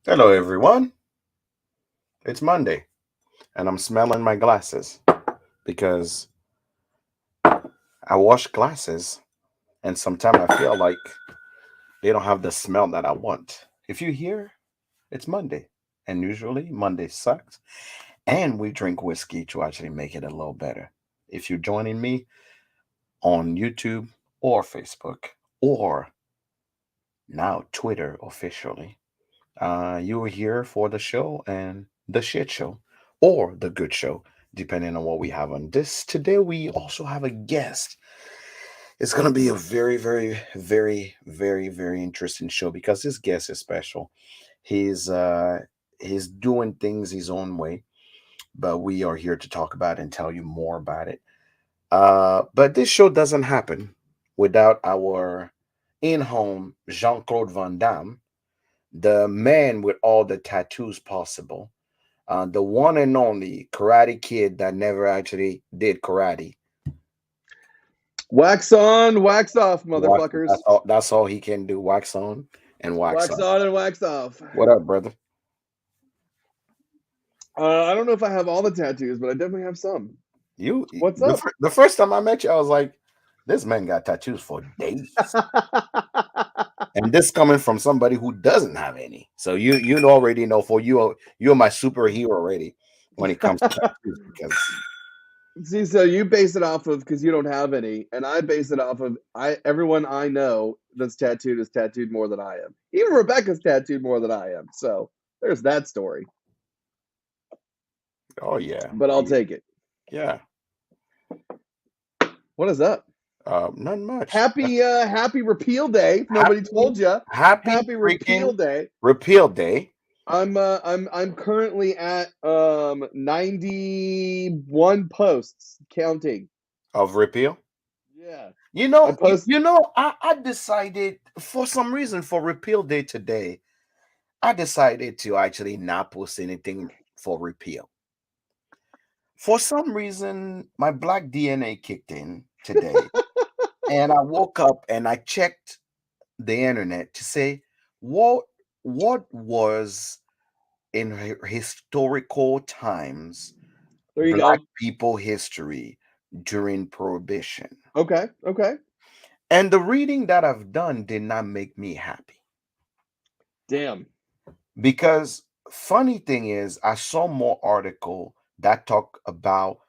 Hello, everyone. It's Monday, and I'm smelling my glasses because I wash glasses, and sometimes I feel like they don't have the smell that I want. If you hear, it's Monday, and usually Monday sucks, and we drink whiskey to actually make it a little better. If you're joining me on YouTube or Facebook or now Twitter officially, you are here for the show and the shit show or the good show, depending on what we have on this. Today, we also have a guest. It's going to be a very, very, very, very, very interesting show because this guest is special. He's uh, he's doing things his own way, but we are here to talk about and tell you more about it. But this show doesn't happen without our in-home Jean-Claude Van Damme, the man with all the tattoos possible, the one and only Karate Kid that never actually did karate. Wax on, wax off, Wax, motherfuckers. that's all he can do. Wax on and wax Wax off. on and wax off. What up, brother? I don't know if I have all the tattoos, but I definitely have some. You What's up? the first time I met you, I was like, this man got tattoos for days. And this coming from somebody who doesn't have any. So you already know for you you're my superhero already when it comes to tattoos because See, so you base it off of because you don't have any, and I base it off of I everyone I know that's tattooed is tattooed more than I am. Even Rebecca's tattooed more than I am. So there's that story. oh yeah. But Oh I'll yeah. take it. Yeah. What is up? Not much. Happy Repeal Day. If nobody Happy told you. happy Happy Repeal freaking Day. repeal day I'm currently at 91 posts counting. of repeal. Yeah. You I know, post I decided for some reason for repeal day today, I decided to actually not post anything for repeal. For some reason, my black DNA kicked in today, and I woke up and I checked the internet to say what was in historical times there you black go. people history during prohibition. Okay, okay. And the reading that I've done did not make me happy Damn. because funny thing is I saw more article that talk about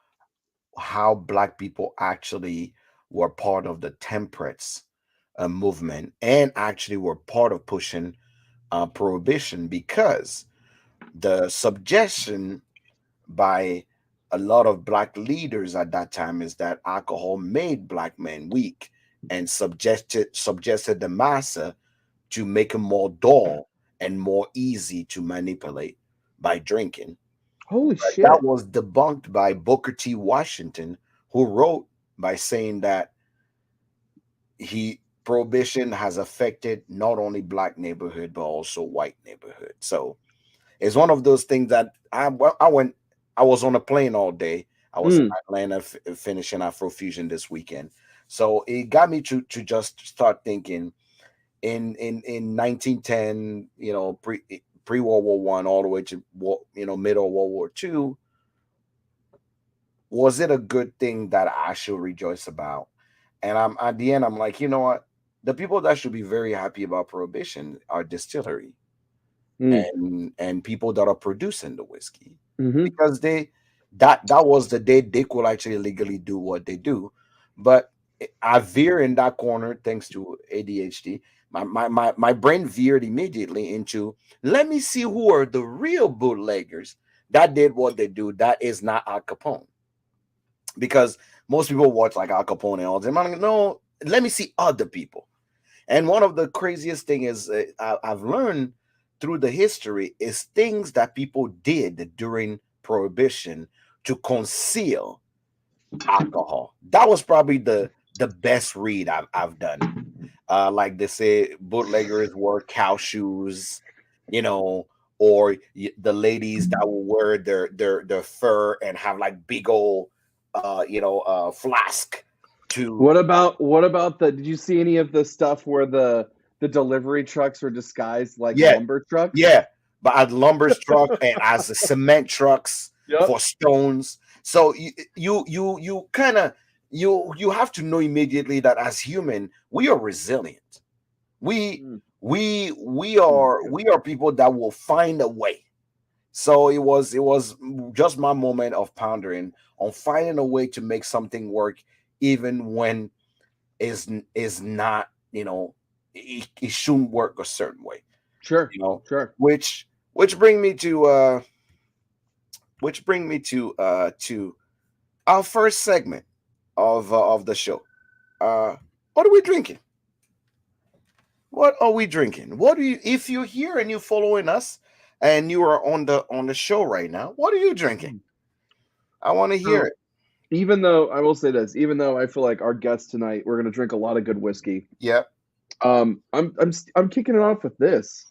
how black people actually were part of the temperance movement and actually were part of pushing prohibition because the suggestion by a lot of black leaders at that time is that alcohol made black men weak and suggested the massa to make them more dull and more easy to manipulate by drinking. Holy But that shit. was debunked by Booker T. Washington, who wrote by saying that he prohibition has affected not only black neighborhood but also white neighborhood. So it's one of those things that I was on a plane all day. I was in Mm. Atlanta finishing Afrofusion this weekend. So it got me to just start thinking in 1910, pre World War One all the way to middle World War Two, was it a good thing that I should rejoice about? And I'm at the end, I'm like, you know what? The people that should be very happy about prohibition are distillery Mm. and people that are producing the whiskey Mm-hmm. because that was the day they could actually legally do what they do. But I veer in that corner thanks to ADHD. My brain veered immediately into let me see who are the real bootleggers that did what they do. That is not Al Capone because most people watch like Al Capone all the time. I'm like, no, let me see other people. And one of the craziest thing is I've learned through the history is things that people did during prohibition to conceal alcohol. That was probably the best read I've done. Like they say, bootleggers wore cow shoes, you know, or the ladies that will wear their fur and have like big old flask to What about the did you see any of the stuff where the delivery trucks were disguised like yeah lumber trucks? yeah but as lumber truck and as the cement trucks Yep. for stones. So you kind of you have to know immediately that as human we are resilient. We Mm. we are people that will find a way. So it was just my moment of pondering on finding a way to make something work, even when is not, it shouldn't work a certain way, Sure. you know, Sure. which bring me to our first segment of the show. What are we drinking? What are we drinking? What do you, if you're here and you're following us and you are on the show right now, what are you drinking? Mm. I want to hear So it. even though I will say this, even though I feel like our guests tonight, we're gonna drink a lot of good whiskey. Yep. I'm kicking it off with this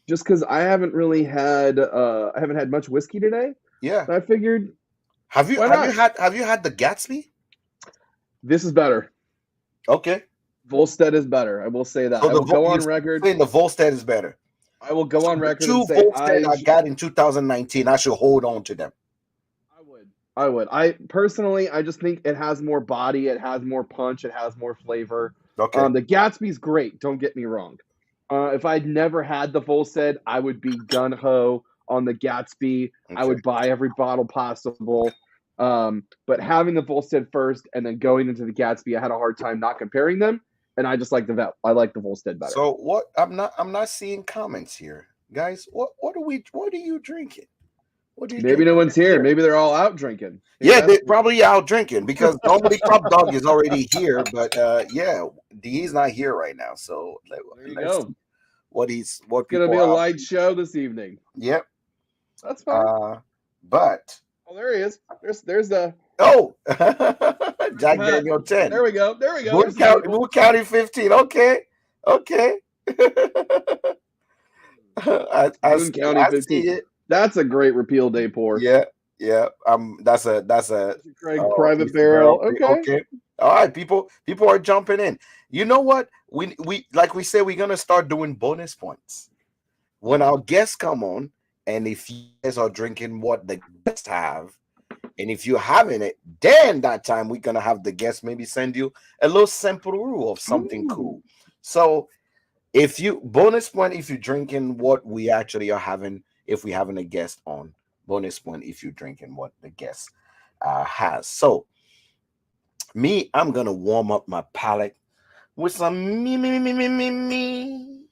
just because I haven't had much whiskey today. Yeah. And I figured Have you why have you not? had have you had the Gatsby? This is better. Okay. Volstead is better. I will say that. So I will go you're on record. saying the Volstead is better. I will go So on the record and two say Volstead I got in 2019, I should hold on to them. I would. I would. I personally, I just think it has more body, it has more punch, it has more flavor. Okay. The Gatsby's great. Don't get me wrong. If I'd never had the Volstead, I would be gun ho on the Gatsby. I Okay. would buy every bottle possible. But having the Volstead first and then going into the Gatsby, I had a hard time not comparing them, and I just like I like the Volstead better. So what, I'm not seeing comments here. Guys, what are you drinking? What are you Maybe drinking? no one's Let's here. hear it. Maybe they're all out drinking. Maybe Yeah, that's they probably out drinking because normally Cup Dog is already here, but yeah, he's not here right now. So there you let's go. see what It's gonna people be a are out light drinking. show this evening. Yep. That's fine. Uh, but Oh, there he is. There's the oh, there's the Jack hat. Daniel 10. There we go. There we go. Boone There's the County, table. Boone County 15. Okay. Okay. Boone County I 15. see it. That's a great repeal day pour. Yeah. Yeah. That's a That's a Craig Private Easter barrel. Barrel. Okay. Okay. All right, people are jumping in. You know what? We like we said, we're gonna start doing bonus points when our guests come on, and if you guys are drinking what the guests have, and if you're having it, then that time we're gonna have the guests maybe send you a little sample rule of something Ooh. cool. So if you bonus point if you're drinking what we actually are having, if we having a guest on, bonus point if you're drinking what the guest has. So me, I'm gonna warm up my palate with some me.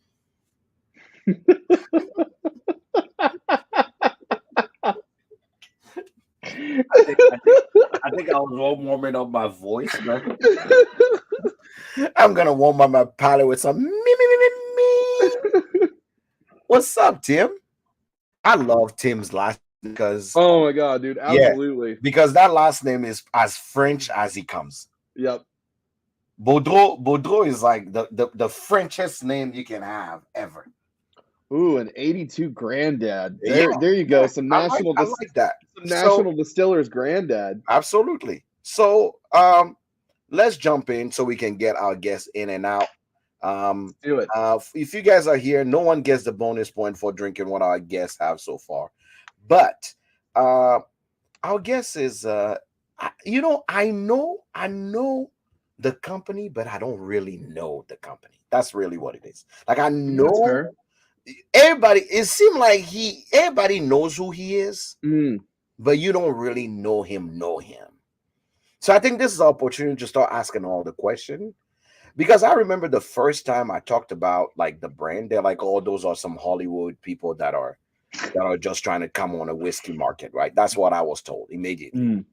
I think I was warming up my voice, but I'm gonna warm up my palate with some me. What's up, Tim? I love Tim's last name because Oh my god, dude. yeah, Absolutely. because that last name is as French as he comes. Yep. Baudreau is like the Frenchest name you can have ever. Ooh, an 82 granddad. Yeah, There you go. yeah, I like that. Some So national distillers granddad. absolutely. So let's jump in so we can get our guests in and out. Let's do it. If you guys are here, no one gets the bonus point for drinking what our guests have so far. But our guest is I know the company, but I don't really know the company. That's really what it is. Like I That's know fair. everybody, it seemed like everybody knows who he is, Mm. but you don't really know him. So I think this is an opportunity to start asking all the questions. Because I remember the first time I talked about like the brand, they're like, oh, those are some Hollywood people that are just trying to come on a whiskey market, right? That's what I was told immediately. Mm.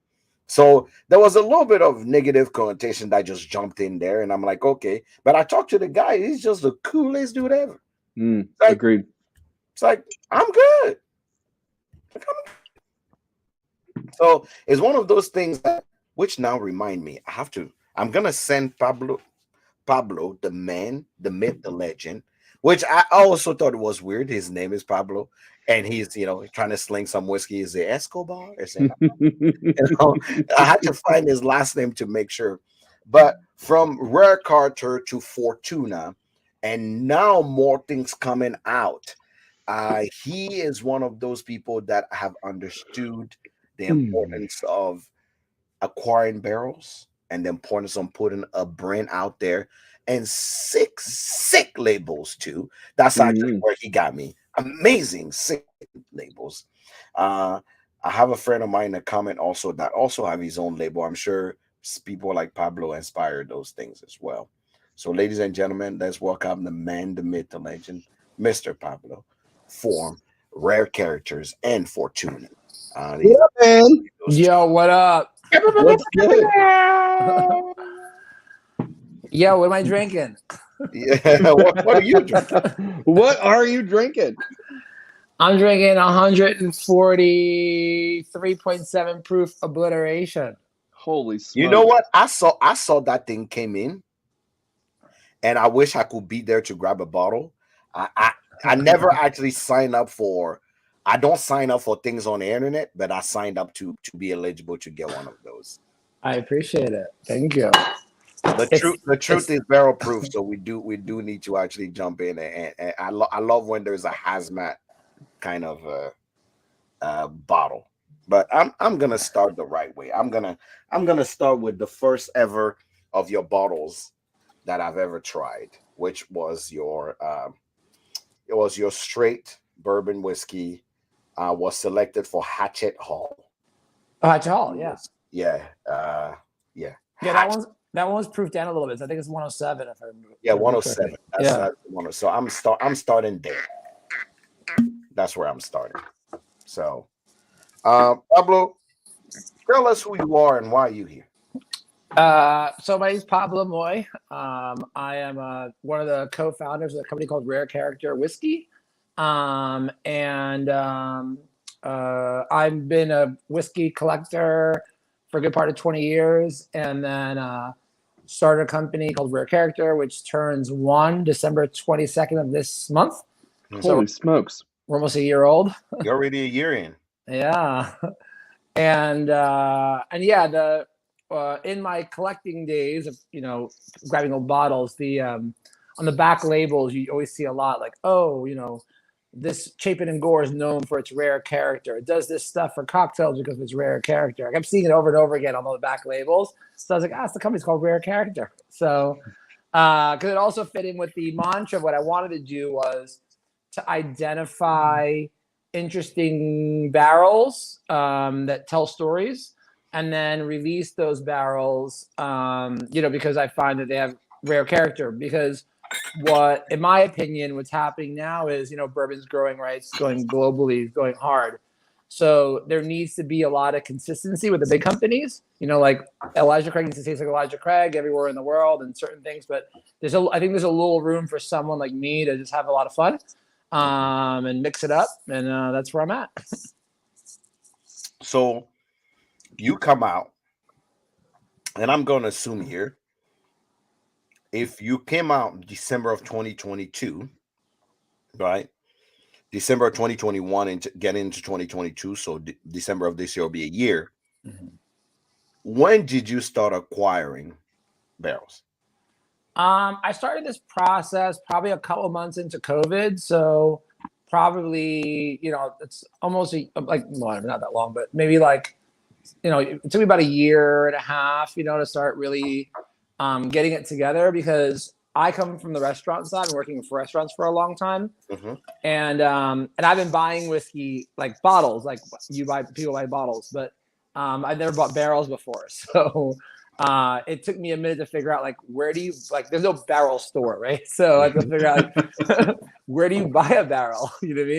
So there was a little bit of negative connotation that just jumped in there, and I'm like, okay. But I talked to the guy; he's just the coolest dude ever. Mm. Like, Agreed. it's like I'm good. Like, so it's one of those things that, which now remind me, I'm gonna send Pablo, the man, the myth, the legend, which I also thought was weird. His name is Pablo, and he's trying to sling some whiskey. Is it Escobar? Know, I had to find his last name to make sure. But from Rare Carter to Fortuna, and now more things coming out. He is one of those people that have understood the Mm. importance of acquiring barrels and the importance on putting a brand out there and sick labels too. That's actually Mm. where he got me. Amazing sick labels. Uh, I have a friend of mine in the comment also that also have his own label. I'm sure people like Pablo inspired those things as well. So, ladies and gentlemen, let's welcome the man, the myth, the legend, Mr. Pablo, Form, Rare Characters, and Fortuna. These What up, man? those two. Yo, what up? What's good? Yo, what am I drinking? Yeah, what are you drinking? What are you drinking? I'm drinking 143.7 proof obliteration. Holy You know smokes. what? I saw that thing came in, and I wish I could be there to grab a bottle. I I, I never actually sign up for. I don't sign up for things on the internet, but I signed up to be eligible to get one of those. I appreciate it. Thank you. The It's truth it's is barrel proof, so we do need to actually jump in, and I love when there's a hazmat kind of bottle. But I'm gonna start the right way. I'm gonna start with the first ever of your bottles that I've ever tried, which was your it was your straight bourbon whiskey. Was selected for Hatchet Hall. Hot Hall, yeah. Yeah, yeah, Yeah, Hatchet. that one was proof down a little bit. So I think it's 107 if I Yeah, remember correctly. 107. That's Yeah. one. So I'm starting there. That's where I'm starting. So, Pablo, tell us who you are and why you here. So my name's Pablo Moy. I am one of the co-founders of a company called Rare Character Whiskey. I've been a whiskey collector for a good part of 20 years, and then started a company called Rare Character, which turns one December 22nd of this month. So Holy smokes. we're almost a year old. You're already a year in. Yeah. And yeah, the in my collecting days of grabbing old bottles, the on the back labels you always see a lot like, oh, this Chapin and Gore is known for its rare character. It does this stuff for cocktails because of its rare character. I kept seeing it over and over again on all the back labels. So I was like, it's the company's called Rare Character. So because it also fit in with the mantra of what I wanted to do was to identify interesting barrels that tell stories and then release those barrels, because I find that they have rare character. Because what, in my opinion, what's happening now is, bourbon's growing, right? It's going globally, it's going hard. So there needs to be a lot of consistency with the big companies, like Elijah Craig needs to taste like Elijah Craig everywhere in the world and certain things. But I think there's a little room for someone like me to just have a lot of fun and mix it up. And that's where I'm at. So you come out, and I'm going to assume here, if you came out December of 2022, right? December of 2021 and get into 2022, so December of this year will be a year. Mhm. When did you start acquiring barrels? I started this process probably a couple of months into COVID. So probably, it's almost well, not that long, but maybe like, it took me about a year and a half, to start really getting it together, because I come from the restaurant side and working for restaurants for a long time. Mm-hmm. And I've been buying whiskey like bottles, like people buy bottles, but I've never bought barrels before. So it took me a minute to figure out like where do you there's no barrel store, right? So I have to figure out like where do you buy a barrel? You know what I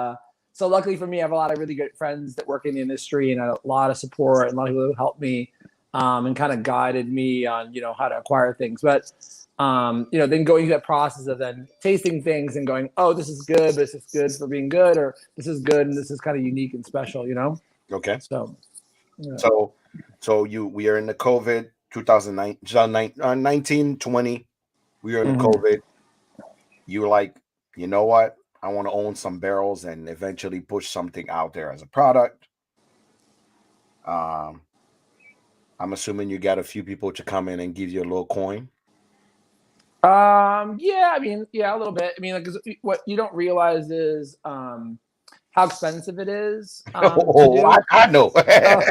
mean? So luckily for me, I have a lot of really good friends that work in the industry and a lot of support and a lot of people who helped me and kind of guided me on how to acquire things. But then going through that process of then tasting things and going, oh, this is good, but this is good for being good, or this is good and this is kind of unique and special, Okay. So, yeah. So we are in the COVID 2019 20. We are in the Mhm. COVID. You were like, you know what? I want to own some barrels and eventually push something out there as a product. Um, I'm assuming you got a few people to come in and give you a little coin. Yeah, I mean, yeah, a little bit. I mean, like, 'cause what you don't realize is how expensive it is to Oh, do. I know. Oh,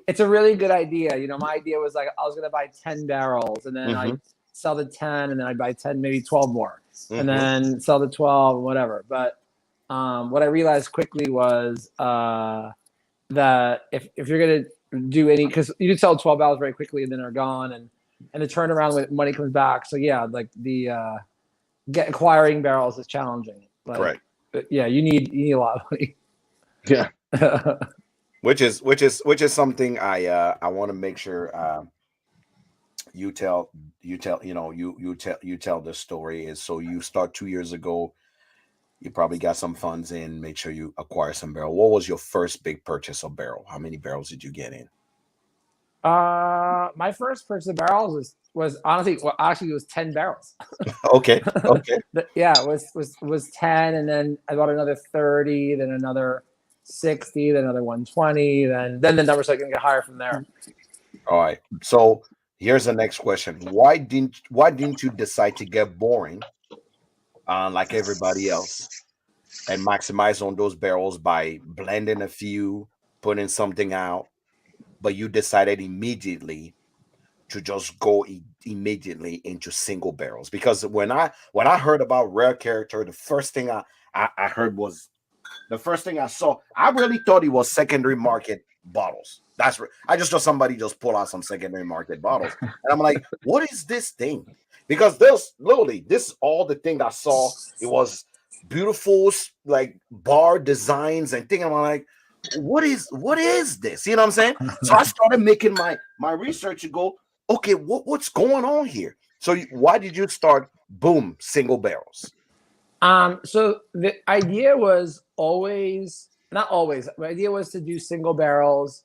it's a really good idea. You know, my idea was like I was gonna buy 10 barrels and then Hmm. I'd sell the 10 and then I'd buy 10, maybe 12 more, and Hmm. then sell the 12 and whatever. But what I realized quickly was that if you're gonna do any, because you can sell 12 barrels very quickly and then they're gone, and the turnaround when money comes back. So yeah, like the acquiring barrels is challenging. Like Correct. yeah, you need a lot of money. Yeah. Which is something I want to make sure you tell you tell the story is, so you start 2 years ago. You probably got some funds in, made sure you acquire some barrel. What was your first big purchase of barrel? How many barrels did you get in? My first purchase of barrels was honestly, well, actually, it was 10 barrels. Okay. Okay. Yeah, it was 10, and then I bought another 30, then another 60, then another 120, then the numbers are gonna get higher from there. All right. So here's the next question. Why didn't you decide to get boring like everybody else and maximize on those barrels by blending a few, putting something out, but you decided immediately to just go immediately into single barrels? Because when I heard about rare character, the first thing I heard was, the first thing I saw, I really thought it was secondary market bottles. I just saw somebody just pull out some secondary market bottles, and I'm like, what is this thing? Because there's literally this is all the thing I saw. It was beautiful, like bar designs and thing. I'm like, what is this? You know what I'm saying? So I started making my research to go, okay, what's going on here? So why did you start boom single barrels? So the idea was always, not always, the idea was to do single barrels,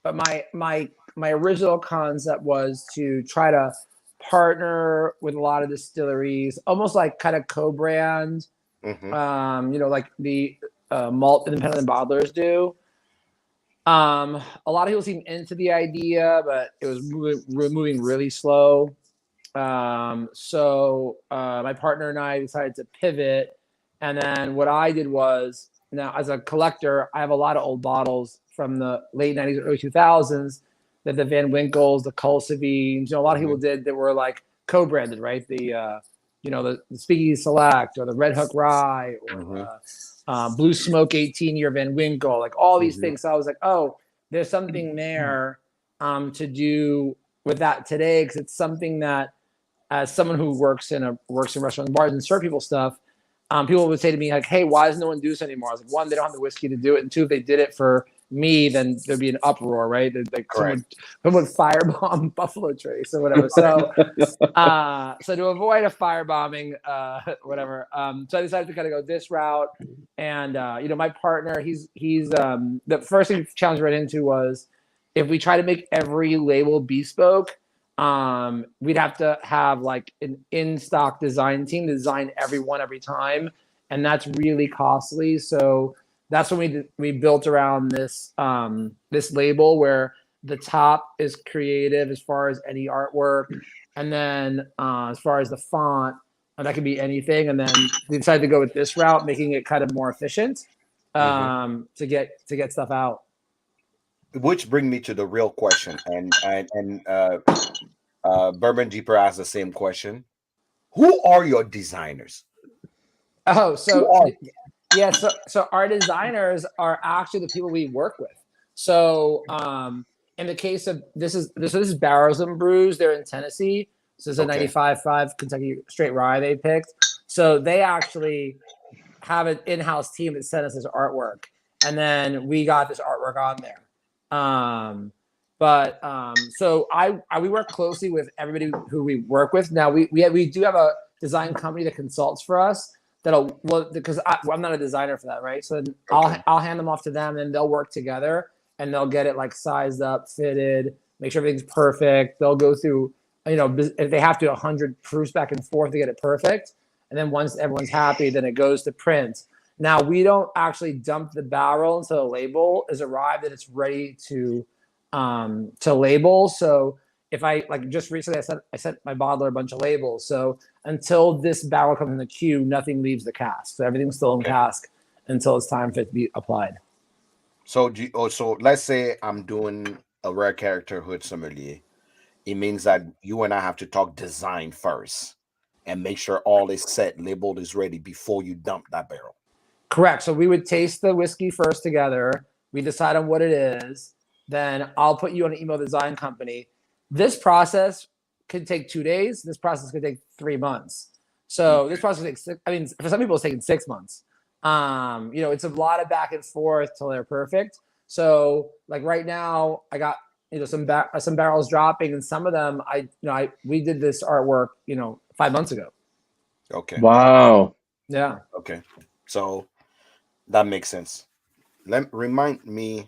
but my original concept was to try to partner with a lot of distilleries, almost like kind of co-brand, Hmm. like the malt independent bottlers do. A lot of people seem into the idea, but it was moving really slow. So my partner and I decided to pivot, and then what I did was, now as a collector, I have a lot of old bottles from the late '90s, early 2000s, that the Van Winkles, the Culsevines, a lot of people Hmm. did that were like co-branded, right? The Speakeasy Select or the Red Hook Rye or Hmm. Blue Smoke 18-year Van Winkle, like all these Hmm. things. So I was like, oh, there's something there to do with that today, because it's something that, as someone who works in restaurants and bars and serve people stuff, people would say to me like, "Hey, why does no one do this anymore?" I was like, one, they don't have the whiskey to do it, and two, if they did it for me, then there'd be an uproar, right? Like Correct. someone would firebomb Buffalo Trace or whatever. So to avoid a firebombing, whatever, so I decided to kind of go this route. And my partner, he's the first thing challenge I ran into was, if we try to make every label bespoke, we'd have to have like an in-stock design team to design every one every time, and that's really costly. So that's when we built around this label where the top is creative as far as any artwork, and then as far as the font, that could be anything. And then we decided to go with this route, making it kind of more efficient, Hmm. to get stuff out. Which bring me to the real question, and Bourbon Deeper asked the same question. Who are your designers? Oh, Who so are yeah, so our designers are actually the people we work with. So in the case of this is Barrels and Brews, they're in Tennessee. So it's a okay? 95.5 Kentucky straight rye they picked. So they actually have an in-house team that sent us this artwork, and then we got this artwork on there. So we work closely with everybody who we work with. Now we do have a design company that consults for us. Because I'm not a designer for that, right? So Okay. I'll hand them off to them, and they'll work together, and they'll get it like sized up, fitted, make sure everything's perfect. They'll go through, if they have to, 100 proofs back and forth to get it perfect. And then once everyone's happy, then it goes to print. Now we don't actually dump the barrel until the label is arrived and it's ready to label. So if I like just recently I sent my bottler a bunch of labels. So until this barrel comes in the queue, nothing leaves the cask. So everything's still in Okay. cask until it's time for it to be applied. So so let's say I'm doing a rare character hood sommelier. It means that you and I have to talk design first and make sure all is set, labeled is ready before you dump that barrel. Correct. So we would taste the whiskey first together. We decide on what it is. Then I'll put you on an email design company. This process could take 2 days. This process could take 3 months. So this process takes, I mean, for some people it's taking 6 months. It's a lot of back and forth till they're perfect. So like right now I got, some barrels dropping, and some of them we did this artwork, 5 months ago. Okay. Wow. Yeah. Okay. So that makes sense. Remind me.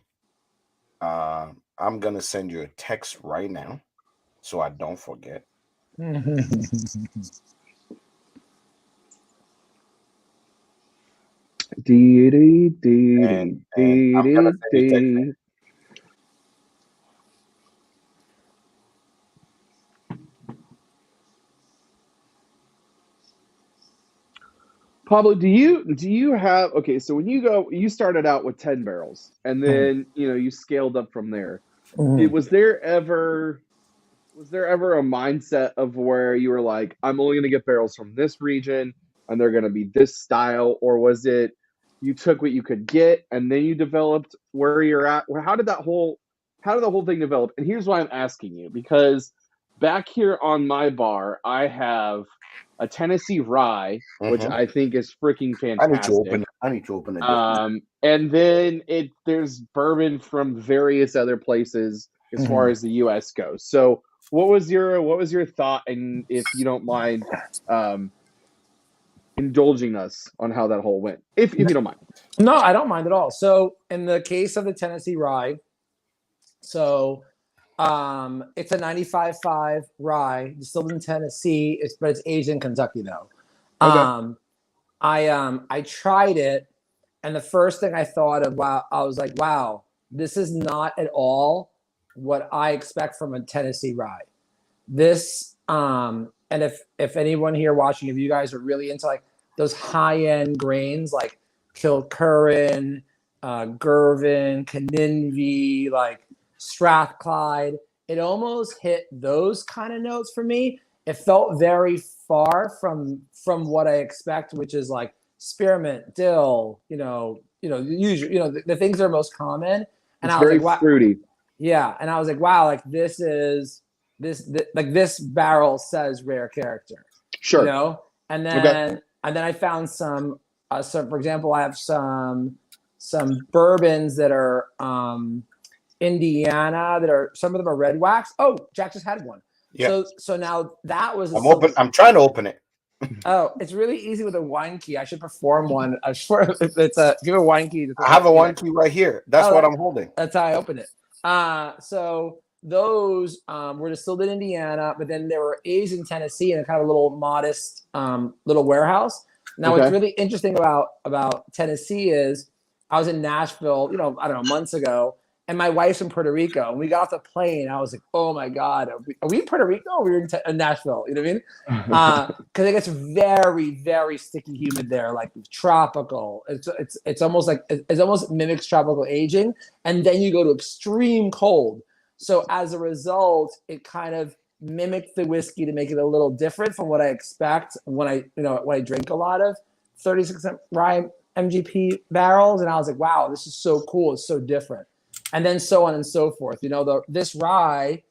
I'm gonna send you a text right now, so I don't forget. And I'm gonna send you text. Pablo, do you have, okay, so when you started out with 10 barrels and then you scaled up from there. Was there ever a mindset of where you were like, I'm only going to get barrels from this region and they're going to be this style? Or was it you took what you could get and then you developed where you're at? How did the whole thing develop? And here's why I'm asking you, because back here on my bar, I have a Tennessee rye, which I think is freaking fantastic. I need to open it. And then there's bourbon from various other places as far as the U.S. goes. So what was your thought, and if you don't mind indulging us on how that whole went, if you don't mind? No, I don't mind at all. So in the case of the Tennessee rye, so it's a 95.5 rye distilled in Tennessee. But it's aged in Kentucky though. Okay. I tried it, and the first thing I thought of, I was like, wow, this is not at all what I expect from a Tennessee rye. This and if anyone here watching, if you guys are really into like those high end grains like Kilcurran, Girvan, Caninvi, like Strathclyde, it almost hit those kind of notes for me. It felt very far from what I expect, which is like spearmint, dill, usually, the things that are most common. And It's I was very like, wow, fruity. yeah. And I was like, wow, like this barrel says rare character, Sure. And Okay. then I found some, for example, I have some bourbons that are Indiana that are, some of them are red wax. Oh, Jack just had one. Yeah. So now that was I'm trying to open it. Oh, it's really easy with a wine key. I should perform one. I swear, if it's give a wine key. I have a wine key right here. That's what I'm holding. That's how I open it. So those were distilled in Indiana, but then they were aged in Tennessee in a kind of a little modest little warehouse. Now, what's really interesting about Tennessee is I was in Nashville, I don't know, months ago, and my wife's from Puerto Rico, and we got off the plane. I was like, "Oh my God, are we in Puerto Rico? Or we're in Nashville." You know what I mean? Because it gets very, very sticky, humid there, like tropical. It's almost like it almost mimics tropical aging, and then you go to extreme cold. So as a result, it kind of mimicked the whiskey to make it a little different from what I expect when I drink a lot of 36% rye MGP barrels, and I was like, "Wow, this is so cool! It's so different." And then so on and so forth. This rye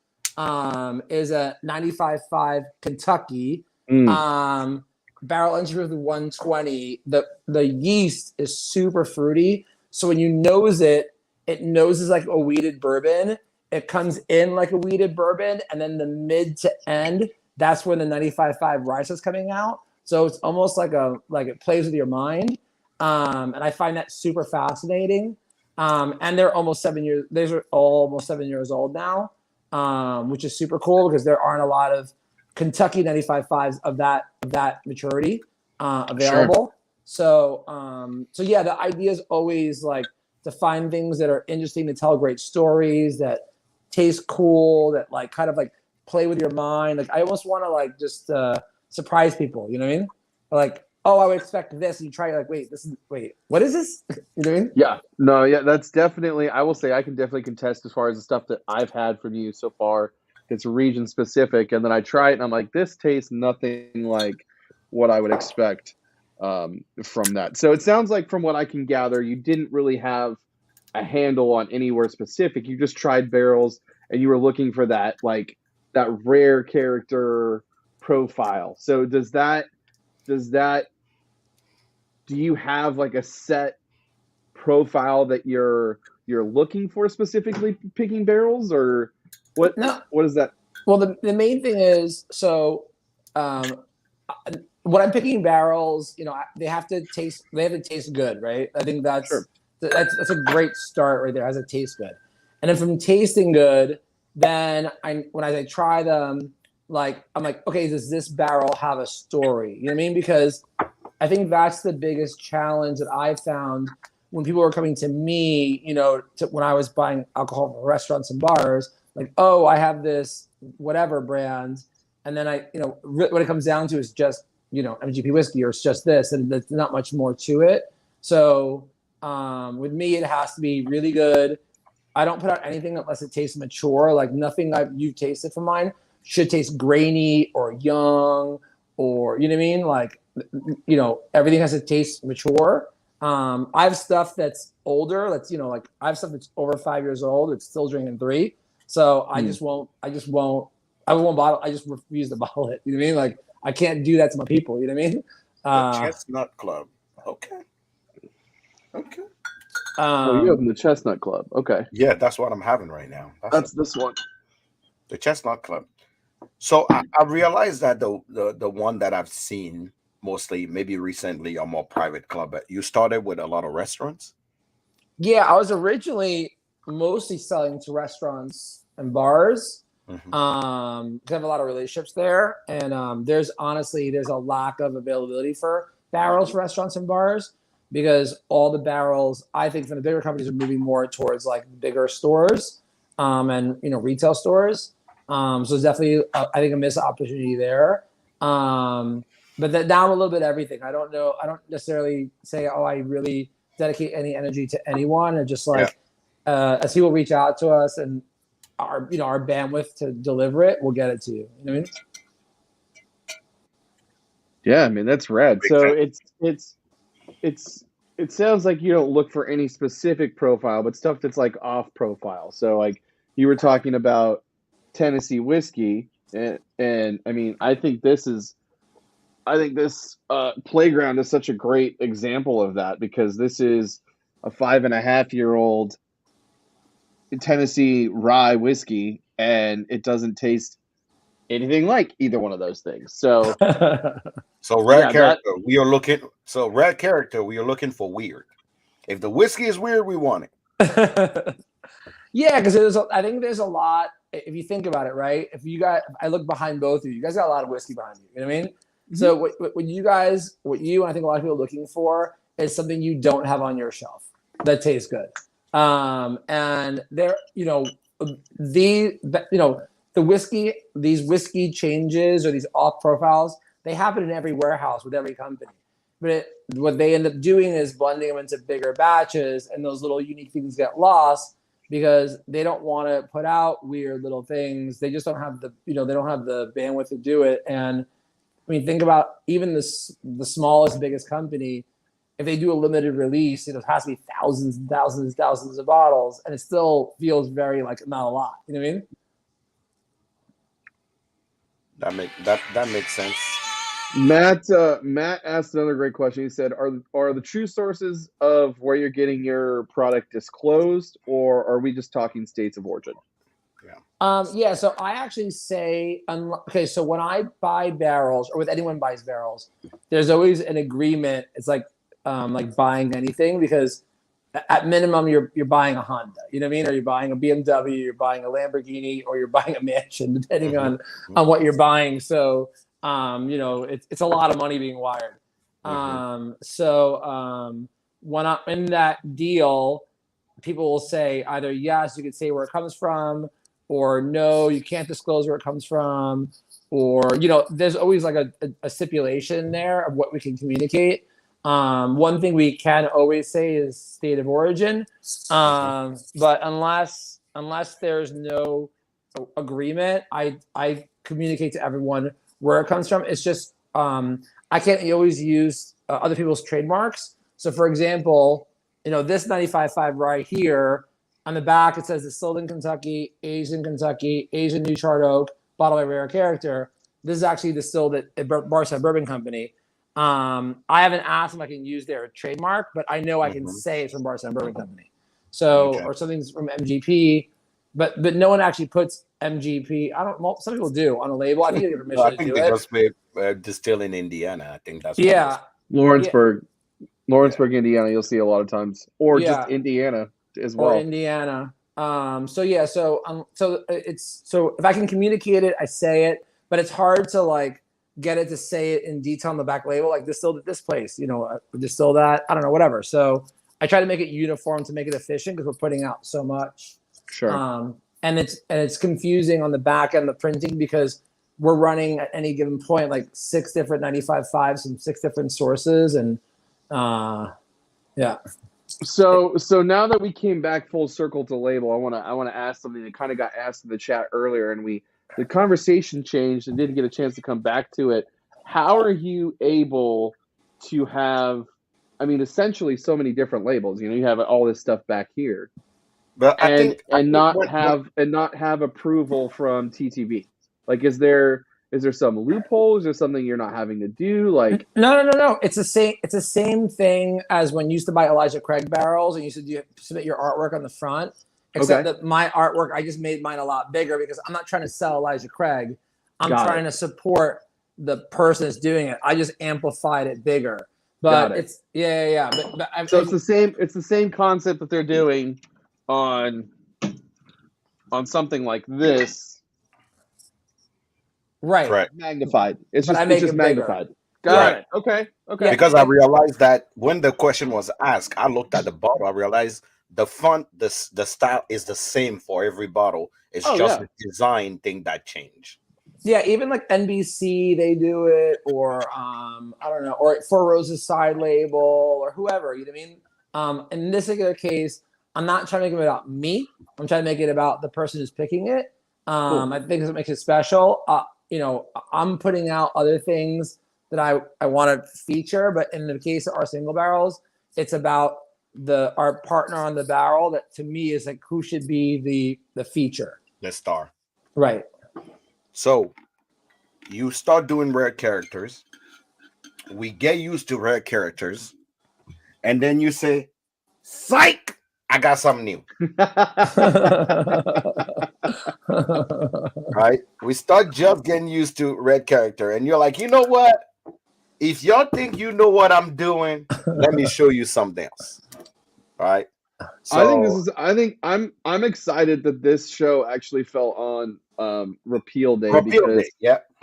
is a 95.5 Kentucky barrel entry with 120. The yeast is super fruity. So when you nose it, it noses like a wheated bourbon. It comes in like a wheated bourbon, and then the mid to end, that's when the 95.5 rice is coming out. So it's almost like it plays with your mind. And I find that super fascinating. And they're almost 7 years. These are all almost 7 years old now, which is super cool because there aren't a lot of Kentucky 95.5s of that maturity available. Sure. So yeah, the idea is always like to find things that are interesting, to tell great stories, that taste cool, that like kind of like play with your mind. Like I almost want to like just surprise people. You know what I mean? Like, oh, I would expect this, and you try like, wait, what is this? You know what I mean? Yeah, no, yeah, that's definitely. I will say I can definitely contest as far as the stuff that I've had from you so far. It's region specific, and then I try it, and I'm like, this tastes nothing like what I would expect from that. So it sounds like, from what I can gather, you didn't really have a handle on anywhere specific. You just tried barrels, and you were looking for that rare character profile. So does that do you have like a set profile that you're looking for specifically picking barrels, or what No. what is that? Well, the main thing is um, when I'm picking barrels, they have to taste good, right? I think Sure. that's a great start right there. Has to taste good, and then from tasting good, then when I try them, like I'm like, okay, does this barrel have a story? You know what I mean? Because I think that's the biggest challenge that I found when people were coming to me, when I was buying alcohol from restaurants and bars, like, oh, I have this whatever brand. And then what it comes down to is just, MGP whiskey, or it's just this, and there's not much more to it. So with me, it has to be really good. I don't put out anything unless it tastes mature. Like nothing you've tasted from mine should taste grainy or young, or, you know what I mean? Like, everything has to taste mature. I have stuff that's older. Like I have stuff that's over 5 years old. It's still drinking 3. So I won't bottle. I just refuse to bottle it. You know what I mean? Like I can't do that to my people. You know what I mean? The Chestnut Club. Okay. Oh, you opened the Chestnut Club. Okay. Yeah, that's what I'm having right now. That's this one. The Chestnut Club. So I realized that the one that I've seen mostly, maybe recently, a more private club. You started with a lot of restaurants. Yeah, I was originally mostly selling to restaurants and bars. Mm-hmm. 'Cause I have a lot of relationships there, and there's a lack of availability for barrels for restaurants and bars, because all the barrels, I think, from the bigger companies are moving more towards like bigger stores, and retail stores. So there's definitely I think a missed opportunity there. But now I'm a little bit everything. I don't know. I don't necessarily say, oh, I really dedicate any energy to anyone, and just like as people reach out to us and our bandwidth to deliver it, we'll get it to you. You know what I mean? Yeah, I mean that's rad. So it sounds like you don't look for any specific profile, but stuff that's like off profile. So like you were talking about Tennessee whiskey, and I mean I think this playground is such a great example of that, because this is a 5.5-year-old Tennessee rye whiskey, and it doesn't taste anything like either one of those things. So So rare character, we are looking. So rare character, we are looking for weird. If the whiskey is weird, we want it. Yeah, because I think there's a lot. If you think about it, right? I look behind both of you. You guys got a lot of whiskey behind you. You know what I mean? Mm-hmm. So what you and I think a lot of people are looking for is something you don't have on your shelf that tastes good. And there, the whiskey, these whiskey changes or these off profiles, they happen in every warehouse with every company. But what they end up doing is blending them into bigger batches, and those little unique things get lost because they don't want to put out weird little things. They just don't have they don't have the bandwidth to do it. And I mean, think about even the smallest, biggest company. If they do a limited release, it has to be thousands and thousands and thousands of bottles, and it still feels very like not a lot. You know what I mean? That makes sense. Matt asked another great question. He said, "Are the true sources of where you're getting your product disclosed, or are we just talking states of origin?" Yeah. So I actually say, okay. So when I buy barrels, or with anyone buys barrels, there's always an agreement. It's like buying anything, because at minimum you're buying a Honda. You know what I mean? Or you're buying a BMW, you're buying a Lamborghini, or you're buying a mansion, depending on what you're buying. So it's a lot of money being wired. So when I'm in that deal, people will say either yes, you could say where it comes from, or no, you can't disclose where it comes from, or there's always like a stipulation there of what we can communicate. One thing we can always say is state of origin, but unless there's no agreement, I communicate to everyone where it comes from. It's just I can't always use other people's trademarks. So, for example, this 95.5 right here on the back, it says distilled in Kentucky, aged in Kentucky, Asian New Charred Oak, bottled by Rare Character. This is actually distilled at Barside Bourbon Company. I haven't asked if I can use their trademark, but I know I can say it's from Barside Bourbon Company. So, or something's from MGP, but no one actually puts MGP. I don't. Well, some people do on a label. I think you get permission I to think do they it. just distill in Indiana. I think that's Lawrenceburg, Indiana. You'll see a lot of times, or just Indiana as well. Or Indiana. So if I can communicate it, I say it, but it's hard to like get it to say it in detail on the back label, like distilled at this place, distill that, I don't know, whatever. So I try to make it uniform to make it efficient because we're putting out so much. Sure. And it's confusing on the back end, the printing, because we're running at any given point like 6 different 95.5s from 6 different sources, and yeah. So now that we came back full circle to label, I want to ask something that kind of got asked in the chat earlier, and the conversation changed and didn't get a chance to come back to it. How are you able to have, essentially so many different labels? You have all this stuff back here, but not have approval from TTV. Like, is there some loophole? Is there something you're not having to do? Like, no. It's the same thing as when you used to buy Elijah Craig barrels and you used to submit your artwork on the front. Except that my artwork, I just made mine a lot bigger because I'm not trying to sell Elijah Craig. I'm trying to support the person that's doing it. I just amplified it bigger. But it's But so it's the same. It's the same concept that they're doing on something like this. Right. Magnified. It's just magnified. Got it. Okay. Yeah. Because I realized that when the question was asked, I looked at the bottle. I realized the font, the style is the same for every bottle. It's just a design thing that changed. Yeah, even like NBC, they do it, or I don't know, or Four Roses side label, or whoever. You know what I mean? In this particular case, I'm not trying to make it about me. I'm trying to make it about the person who's picking it. Cool. I think it makes it special. I'm putting out other things that I want to feature, but in the case of our single barrels, it's about our partner on the barrel that to me is like who should be the feature, the star. Right. So you start doing rare characters. We get used to rare characters, and then you say, "Psych! I got something new." Right? We start just getting used to red character, and you're like, you know what? If y'all think you know what I'm doing, let me show you something else. Right? So I think I'm excited that this show actually fell on Repeal Day because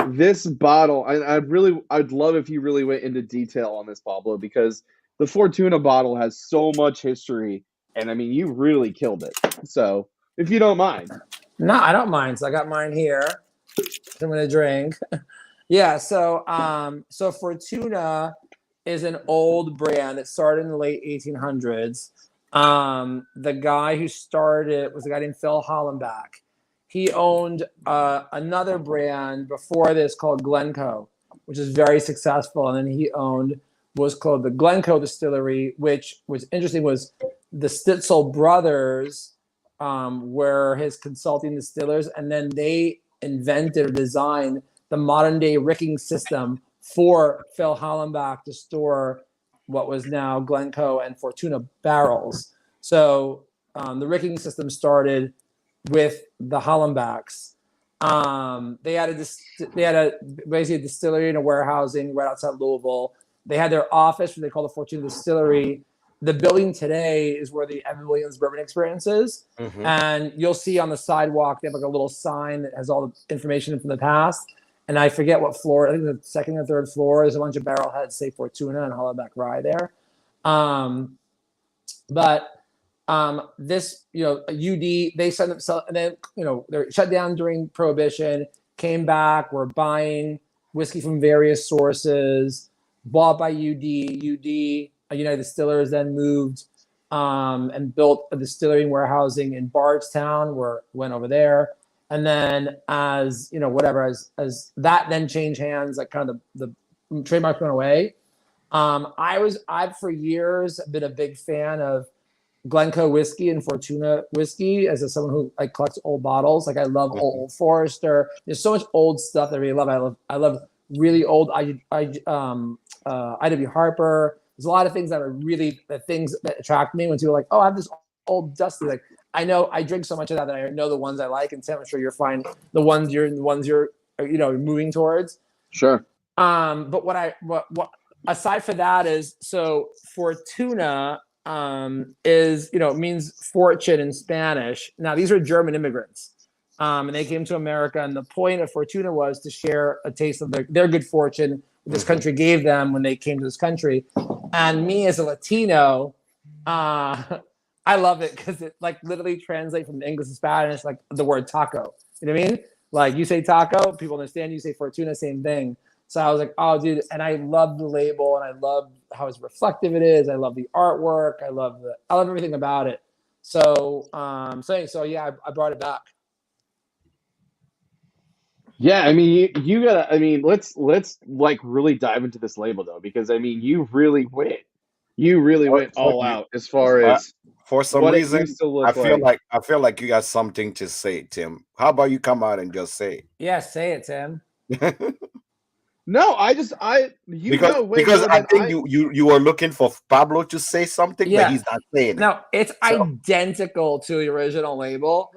this bottle, I'd love if you really went into detail on this, Pablo, because the Fortuna bottle has so much history, and you really killed it. So if you don't mind. No, I don't mind. So I got mine here. I'm gonna drink. Yeah, so Fortuna is an old brand that started in the late 1800s. The guy who started it was a guy named Phil Hollenbach. He owned another brand before this called Glencoe, which is very successful. And then he owned what's called the Glencoe Distillery, which was interesting, was the Stitzel brothers were his consulting distillers. And then they invented or designed the modern day ricking system for Phil Hollenbach to store what was now Glencoe and Fortuna barrels. So the ricking system started with the Hollenbachs. They had basically a distillery and a warehousing right outside Louisville. They had their office, what they call the Fortuna Distillery. The building today is where the Evan Williams Bourbon Experience is. Mm-hmm. And you'll see on the sidewalk, they have like a little sign that has all the information from the past. And I forget what floor, I think the second or third floor, there's a bunch of barrel heads, say Fortuna and Hollenbach rye there. But This, UD, they sent themselves, and then, they're shut down during Prohibition, came back, were buying whiskey from various sources, bought by UD. UD, United Distillers, then moved and built a distillery and warehousing in Bardstown, went over there. And then as that then changed hands, like kind of the trademark went away. I've for years been a big fan of Glencoe whiskey and Fortuna whiskey as someone who like collects old bottles. Like I love Old Forester. There's so much old stuff that I really love. I love really old IW Harper. There's a lot of things that are really the things that attract me when people are like, oh, I have this old dusty. Like I know I drink so much of that I know the ones I like, and Sam, I'm sure you're fine. The ones you're moving towards. Sure. But what aside for that is, so Fortuna is, means fortune in Spanish. Now these are German immigrants, and they came to America, and the point of Fortuna was to share a taste of their good fortune this country gave them when they came to this country. And me as a Latino, I love it because it like literally translates from English to Spanish, like the word taco. You know what I mean? Like you say taco, people understand. You say Fortuna, same thing. So I was like, oh, dude, and I love the label, and I love how it's reflective it is. I love the artwork. I love everything about it. So, yeah, I brought it back. Yeah, I mean, you gotta. I mean, let's like really dive into this label though, because I mean, you really went all out as far as for some what it reason, used to look I feel like you got something to say, Tim. How about you come out and just say Yeah, say it, Tim. it? No, because I think you were looking for Pablo to say something, but he's not saying it. No, it's identical to the original label.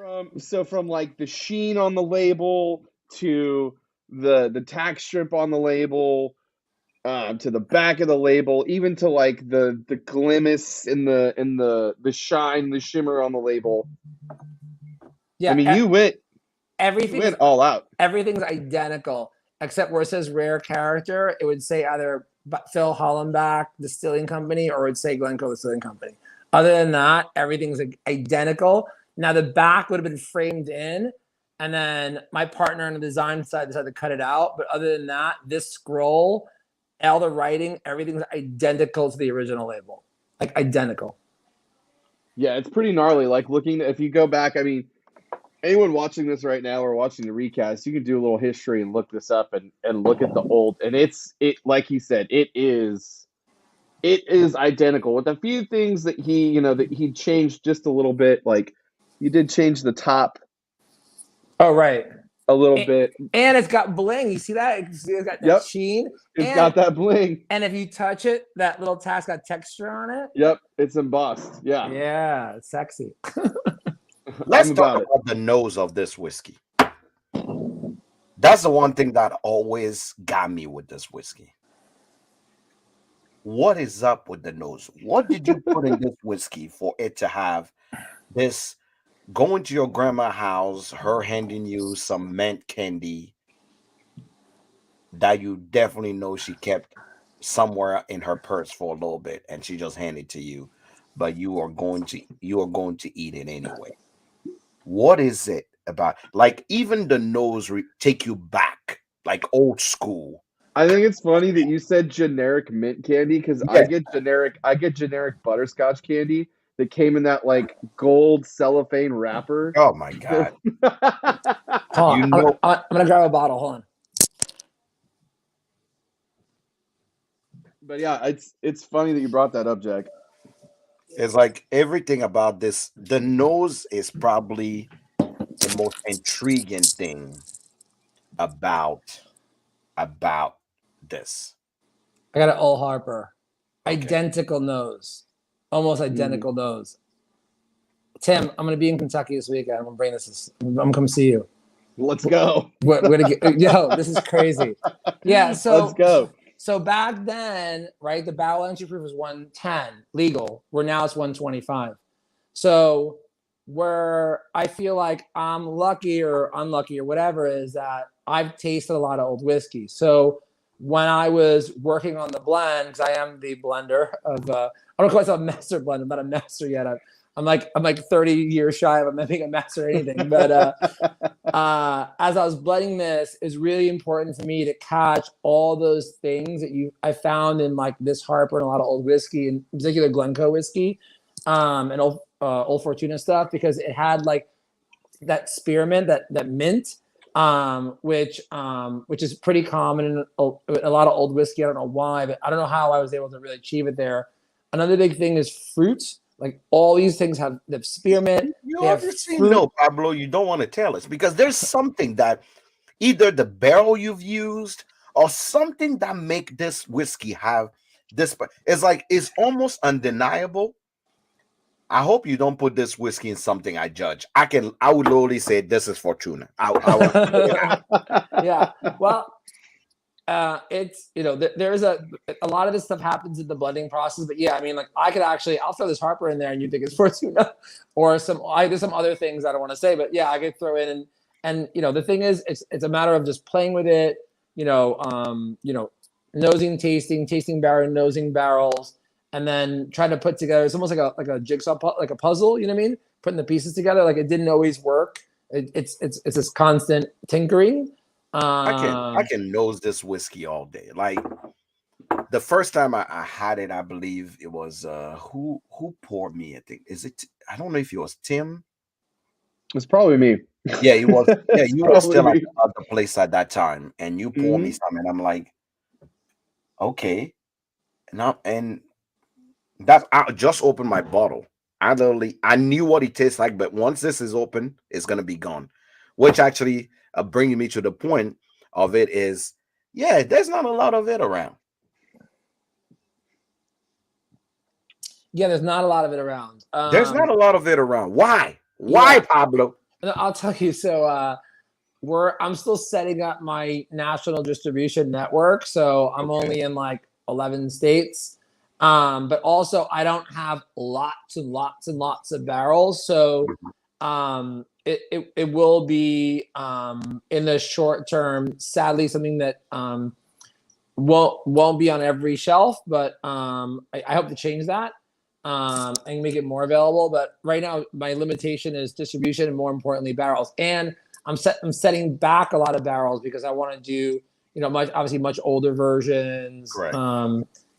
From like the sheen on the label to the tack strip on the label, to the back of the label, even to like the glimmers in the shine, the shimmer on the label. Yeah, I mean, you went all out. Everything's identical. Except where it says rare character, it would say either Phil Hollenbach Distilling Company or it would say Glencoe Distilling Company. Other than that, everything's identical. Now the back would have been framed in, and then my partner on the design side decided to cut it out. But other than that, this scroll, all the writing, everything's identical to the original label. Like identical. Yeah, it's pretty gnarly. Like if you go back, I mean, anyone watching this right now or watching the recast, you can do a little history and look this up and look at the old, and it like he said, it is identical with a few things that he changed just a little bit. Like you did change the top. Oh, right. A little bit. And it's got bling. You see that? It's got that sheen. It's got that bling. And if you touch it, that little tack's got texture on it. Yep. It's embossed. Yeah. Yeah. It's sexy. Let's talk about the nose of this whiskey. That's the one thing that always got me with this whiskey. What is up with the nose? What did you put in this whiskey for it to have this? Going to your grandma's house, her handing you some mint candy that you definitely know she kept somewhere in her purse for a little bit, and she just handed it to you, but you are going to eat it anyway. What is it about? Like even the nose take you back, like old school. I think it's funny that you said generic mint candy because I get generic butterscotch candy that came in that like gold cellophane wrapper. Oh my god! I'm gonna grab a bottle. Hold on. But yeah, it's funny that you brought that up, Jack. It's like everything about this. The nose is probably the most intriguing thing about this. I got an Old Harper, identical nose, almost identical nose. Tim, I'm gonna be in Kentucky this weekend. I'm gonna bring this. I'm gonna come see you. Let's go. We're gonna get. This is crazy. Yeah. So let's go. So back then, right, the barrel entry proof was 110 legal, where now it's 125. So where I feel like I'm lucky or unlucky or whatever is that I've tasted a lot of old whiskey. So when I was working on the blend, because I am the blender of, I don't call myself a master blender, I'm not a master yet. I'm like 30 years shy of a being a master or anything. But as I was blending this, it's really important for me to catch all those things that I found in like this Harper and a lot of old whiskey, in particular Glencoe whiskey, and old Fortuna stuff, because it had like that spearmint, that mint, which is pretty common in a lot of old whiskey. I don't know why, but I don't know how I was able to really achieve it there. Another big thing is fruits. Like all these things have spearmint. You They have obviously fruit. know, Pablo, you don't want to tell us because there's something that either the barrel you've used or something that make this whiskey have this. It's like it's almost undeniable. I hope you don't put this whiskey in something I judge. I would literally say this is Fortuna. I would put it out. Yeah. Well, it's there's a lot of this stuff happens in the blending process, but yeah, I mean, like I could actually I'll throw this Harper in there and you think it's Fortuna, or there's some other things I don't want to say, but yeah, I could throw in and the thing is it's a matter of just playing with it, nosing, tasting barrel, nosing barrels, and then trying to put together. It's almost like a jigsaw, like a puzzle. You know what I mean? Putting the pieces together. Like it didn't always work. It's this constant tinkering. I can nose this whiskey all day. Like the first time I had it, I believe it was who poured me. I think I don't know if it was Tim. It's probably me. Yeah, he was. Yeah, It's you were still probably me. at the place at that time, and you pour me some, and I'm like, okay, and that I just opened my bottle. I knew what it tastes like, but once this is open, it's gonna be gone. Which actually bringing me to the point of it is, yeah, there's not a lot of it around. Yeah, there's not a lot of it around. There's not a lot of it around. Why? Yeah, Why, Pablo? I'll tell you. So I'm still setting up my national distribution network. So I'm only in like 11 states. But also I don't have lots and lots and lots of barrels. So it will be in the short term, sadly, something that won't be on every shelf, but I hope to change that and make it more available. But right now, my limitation is distribution and, more importantly, barrels. And I'm setting back a lot of barrels because I want to do much older versions. Correct.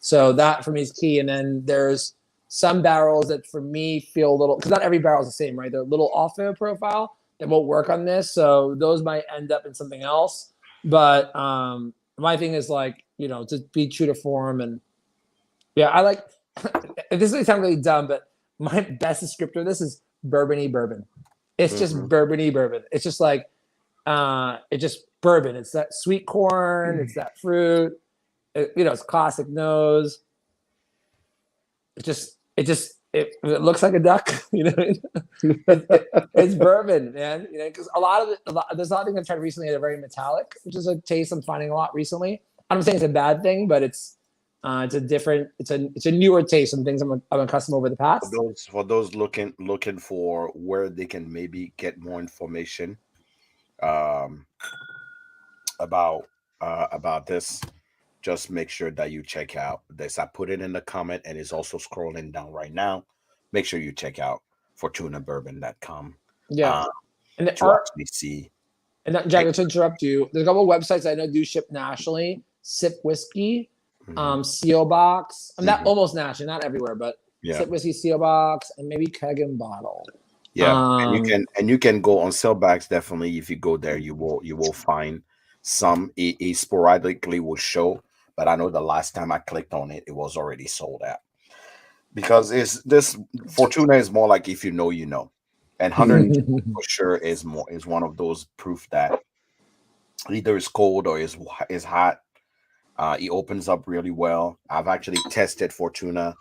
So that for me is key. And then there's some barrels that for me feel a little, because not every barrel is the same, right? They're a little off their profile that won't work on this. So those might end up in something else. But my thing is like, to be true to form. And yeah, I like, this may sound really dumb, but my best descriptor of this is bourbon-y bourbon. It's just bourbon-y bourbon. It's just like, it's just bourbon. It's that sweet corn. It's that fruit. It's classic nose. It looks like a duck. It's bourbon, man. Because a lot of it, there's a lot of things I've tried recently that are very metallic, which is a taste I'm finding a lot recently. I'm not saying it's a bad thing, but it's a newer taste and things I'm accustomed over the past. For those looking for where they can maybe get more information about this, just make sure that you check out this. I put it in the comment and it's also scrolling down right now. Make sure you check out fortunabourbon.com. Yeah. And to actually see. And Jack, to interrupt you, there's a couple of websites I know do ship nationally. Sip Whiskey, CO Box. I'm not almost nationally, not everywhere, but Sip Whiskey, CO Box, and maybe Keg and Bottle. Yeah, and you can go on sellbacks. Definitely, if you go there, you will find some. It sporadically will show, but I know the last time I clicked on it, it was already sold out. Because this Fortuna is more like if you know, you know, and 100 for sure is one of those proof that either is cold or is hot. It opens up really well. I've actually tested Fortuna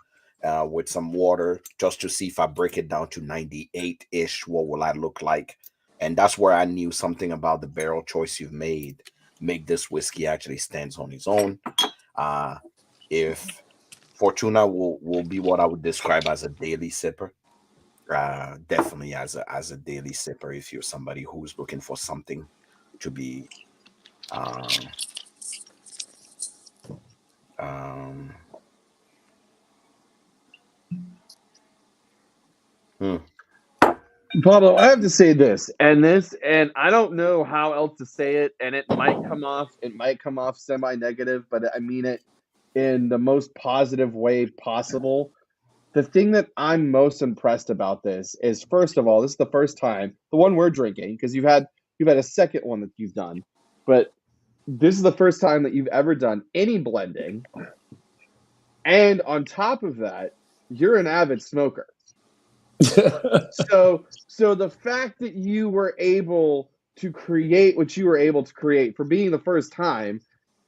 with some water just to see if I break it down to 98-ish, what will I look like? And that's where I knew something about the barrel choice you've made. Make this whiskey actually stands on its own. If Fortuna will be what I would describe as a daily sipper, definitely as a daily sipper. If you're somebody who's looking for something to be Hmm. Pablo, I have to say this, and I don't know how else to say it, and it might come off semi-negative, but I mean it in the most positive way possible. The thing that I'm most impressed about this is, first of all, this is the first time, the one we're drinking, because you've had a second one that you've done, but this is the first time that you've ever done any blending, and on top of that, you're an avid smoker. So the fact that you were able to create what you were able to create for being the first time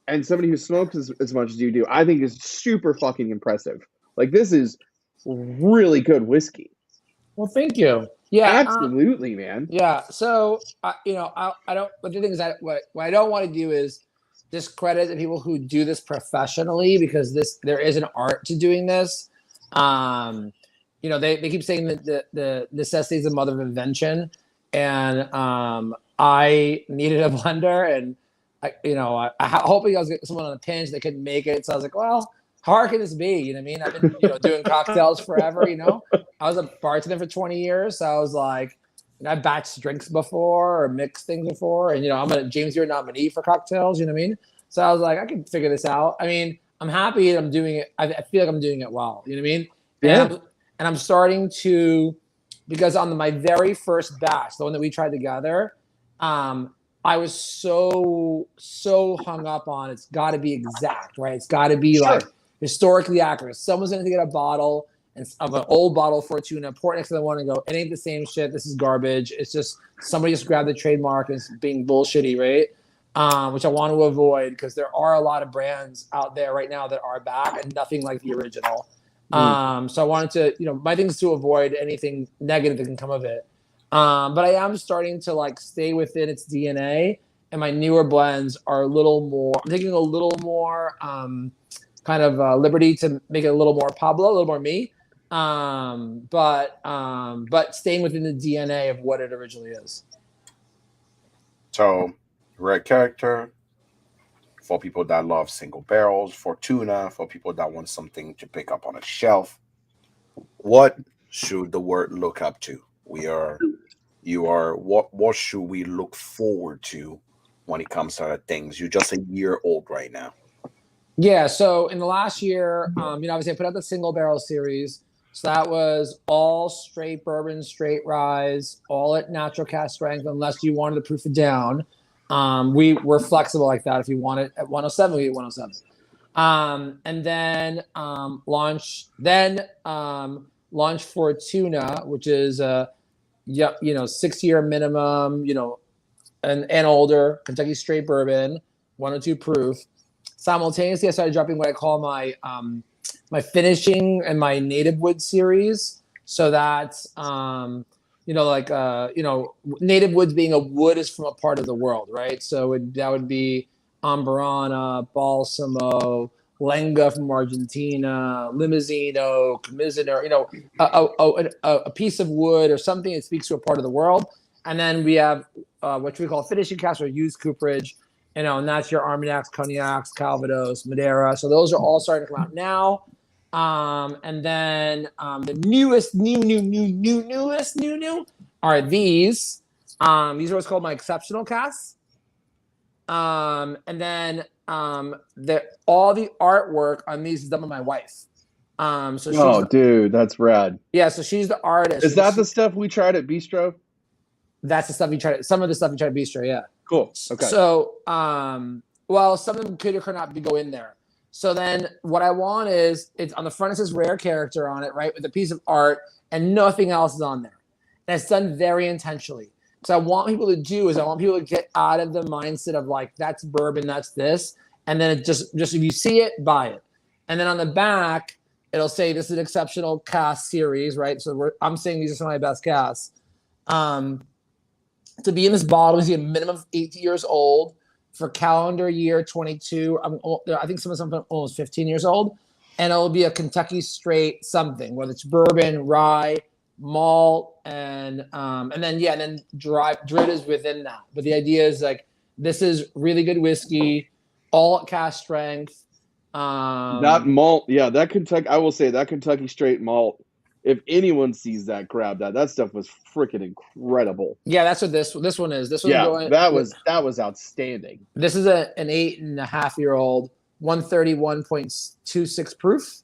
and somebody who smokes as much as you do, I think is super fucking impressive. Like, this is really good whiskey. Well, thank you. Yeah, Absolutely, man. yeah. So, I don't. But the thing is that what I don't want to do is discredit the people who do this professionally, because there is an art to doing this. They keep saying that the necessity is the mother of invention, and I needed a blender, and I hoping I was getting someone on a pinch that couldn't make it. So I was like, well, how hard can this be? You know what I mean? I've been doing cocktails forever. I was a bartender for 20 years, so I was like, I've batched drinks before or mixed things before, and I'm a James Beard nominee for cocktails. You know what I mean? So I was like, I can figure this out. I mean, I'm happy that I'm doing it. I feel like I'm doing it well. You know what I mean? Yeah. And I'm starting to, because on my very first batch, the one that we tried together, I was so hung up on it's got to be exact, right? It's got to be Sure. like historically accurate. Someone's going to get a bottle of an old bottle of Fortuna, pour it next to the one and go, it ain't the same shit. This is garbage. It's just somebody just grabbed the trademark and it's being bullshitty, right? Which I want to avoid, because there are a lot of brands out there right now that are back and nothing like the original. So I wanted to, my thing is to avoid anything negative that can come of it. But I am starting to stay within its DNA, and my newer blends are a little more. I'm taking a little more kind of liberty to make it a little more Pablo, a little more me, but staying within the DNA of what it originally is. So, red character for people that love single barrels, Fortuna for people that want something to pick up on a shelf. What should the word look up to? What should we look forward to when it comes to things? You're just a year old right now. Yeah, so in the last year, obviously I put out the single barrel series. So that was all straight bourbon, straight rise, all at natural cask strength, unless you wanted to proof it down. We were flexible like that. If you want it at 107, we get 107. And then launch Fortuna, which is 6-year minimum, and older Kentucky straight bourbon, 102 proof. Simultaneously, I started dropping what I call my my finishing and my native wood series. So that's native woods being a wood is from a part of the world, right? So that would be Amburana, Balsamo, Lenga from Argentina, Limousino, Mizuno, a piece of wood or something that speaks to a part of the world. And then we have what we call finishing casks or used cooperage, and that's your Armagnacs, Cognacs, Calvados, Madeira. So those are all starting to come out now. And then the newest are these. These are what's called my exceptional casks. And then all the artwork on these is done by my wife. Dude, that's rad. Yeah, so she's the artist. Is that the stuff we tried at Bistro? That's the stuff we tried. Some of the stuff we tried at Bistro, yeah. Cool. Okay. So, some of them could or could not go in there. So then what I want is, it's on the front, it says rare character on it, right? With a piece of art, and nothing else is on there. And it's done very intentionally. So I want people to get out of the mindset of that's bourbon, that's this. And then it just if you see it, buy it. And then on the back, it'll say this is an exceptional cast series, right? So I'm saying these are some of my best casts. To be in this bottle is a minimum of 8 years old for calendar year 22. I think some of them are almost 15 years old. And it'll be a Kentucky straight something, whether it's bourbon, rye, malt, and then drit is within that. But the idea is this is really good whiskey, all at cask strength. That malt, yeah, that Kentucky, I will say that Kentucky straight malt if anyone sees that, grab that. That stuff was freaking incredible. Yeah, that's what this one is. This one's Yeah, going. that was outstanding. This is an 8.5-year-old, 131.26 proof,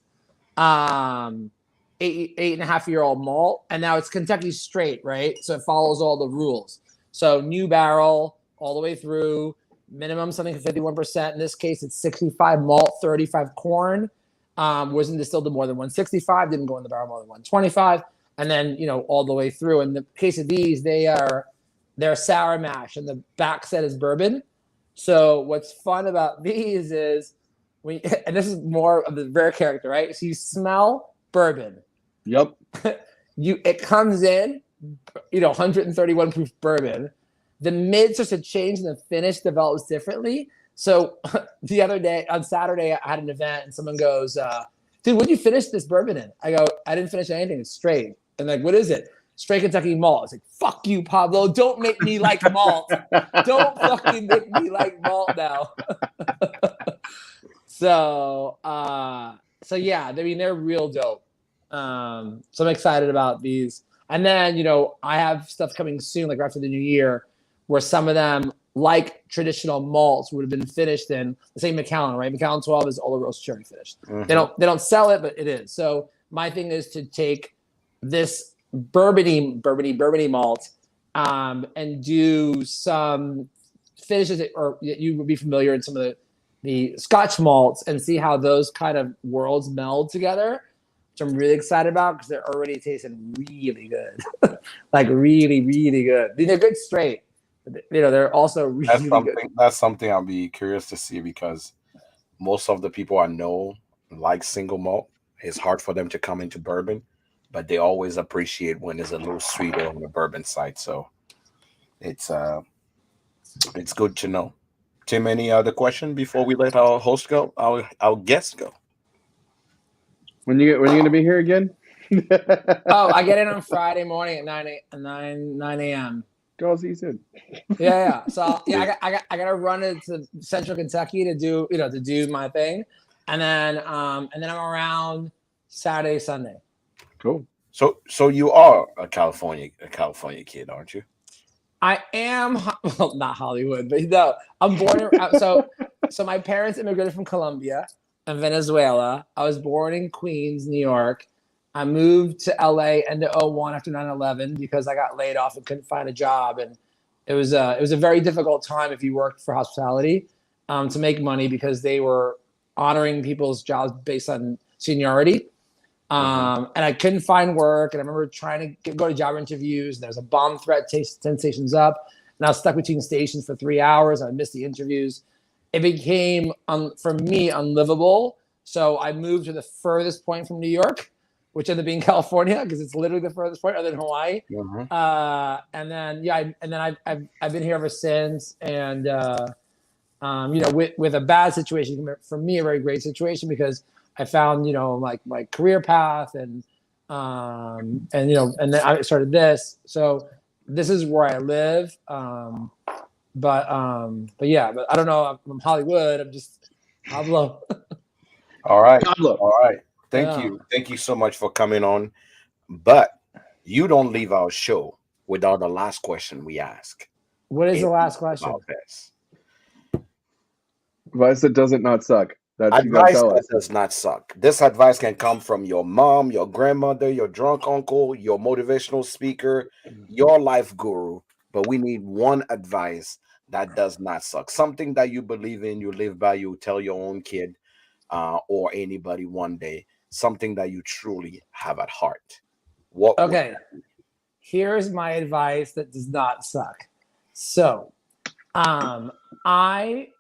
8.5-year-old malt, and now it's Kentucky straight, right? So it follows all the rules. So new barrel all the way through, minimum something for 51%. In this case, it's 65 malt, 35 corn. Wasn't distilled to more than 165, didn't go in the barrel more than 125, and then all the way through. In the case of these, they're sour mash, and the back set is bourbon. So what's fun about these is and this is more of the rare character, right? So you smell bourbon. Yep. It comes in, 131 proof bourbon. The mid starts to change and the finish develops differently. So the other day, on Saturday, I had an event and someone goes, dude, what'd you finish this bourbon in? I go, I didn't finish anything. It's straight. And like, what is it? Straight Kentucky malt. It's like, fuck you, Pablo. Don't make me like malt. Don't fucking make me like malt now. So yeah, I mean, they're real dope. So I'm excited about these. And then, I have stuff coming soon, like after the new year, where some of them, like traditional malts, would have been finished in, let's say Macallan, right? Macallan 12 is all the roast cherry finished. Mhm. They don't sell it, but it is. So my thing is to take this bourbony malt and do some finishes or you would be familiar in some of the Scotch malts and see how those kind of worlds meld together, which I'm really excited about because they're already tasting really good. Like really, really good. They're good straight. They're also really good. That's something I'll be curious to see because most of the people I know like single malt. It's hard for them to come into bourbon, but they always appreciate when it's a little sweeter on the bourbon side. So it's good to know. Tim, any other question before we let our host go? Our guest go. When you gonna be here again? Oh, I get in on Friday morning at 9 a.m. Go see you soon. Yeah. So yeah, I gotta run into Central Kentucky to do my thing, and then I'm around Saturday, Sunday. Cool. So you are a California kid, aren't you? I am, well, not Hollywood, but no, I'm born. So my parents immigrated from Colombia and Venezuela. I was born in Queens, New York. I moved to LA into 01 after 9/11 because I got laid off and couldn't find a job, and it was a very difficult time if you worked for hospitality to make money because they were honoring people's jobs based on seniority. And I couldn't find work, and I remember trying to go to job interviews, and there was a bomb threat 10 stations up, and I was stuck between stations for 3 hours. I missed the interviews. It became, for me, unlivable. So I moved to the furthest point from New York, which ended up being California, because it's literally the furthest point other than Hawaii. And then I've been here ever since, and with a bad situation, for me, a very great situation because I found, like my career path and then I started this. So this is where I live. But I don't know. I'm Hollywood. I'm just Pablo. All right. Pablo. All right. Thank you. Thank you so much for coming on. But you don't leave our show without the last question we ask. What is the last question? Advice that doesn't not suck. Advice that does not suck. This advice can come from your mom, your grandmother, your drunk uncle, your motivational speaker, your life guru. But we need one advice that does not suck. Something that you believe in, you live by, you tell your own kid or anybody one day. Something that you truly have at heart. Okay. Here's my advice that does not suck. So, like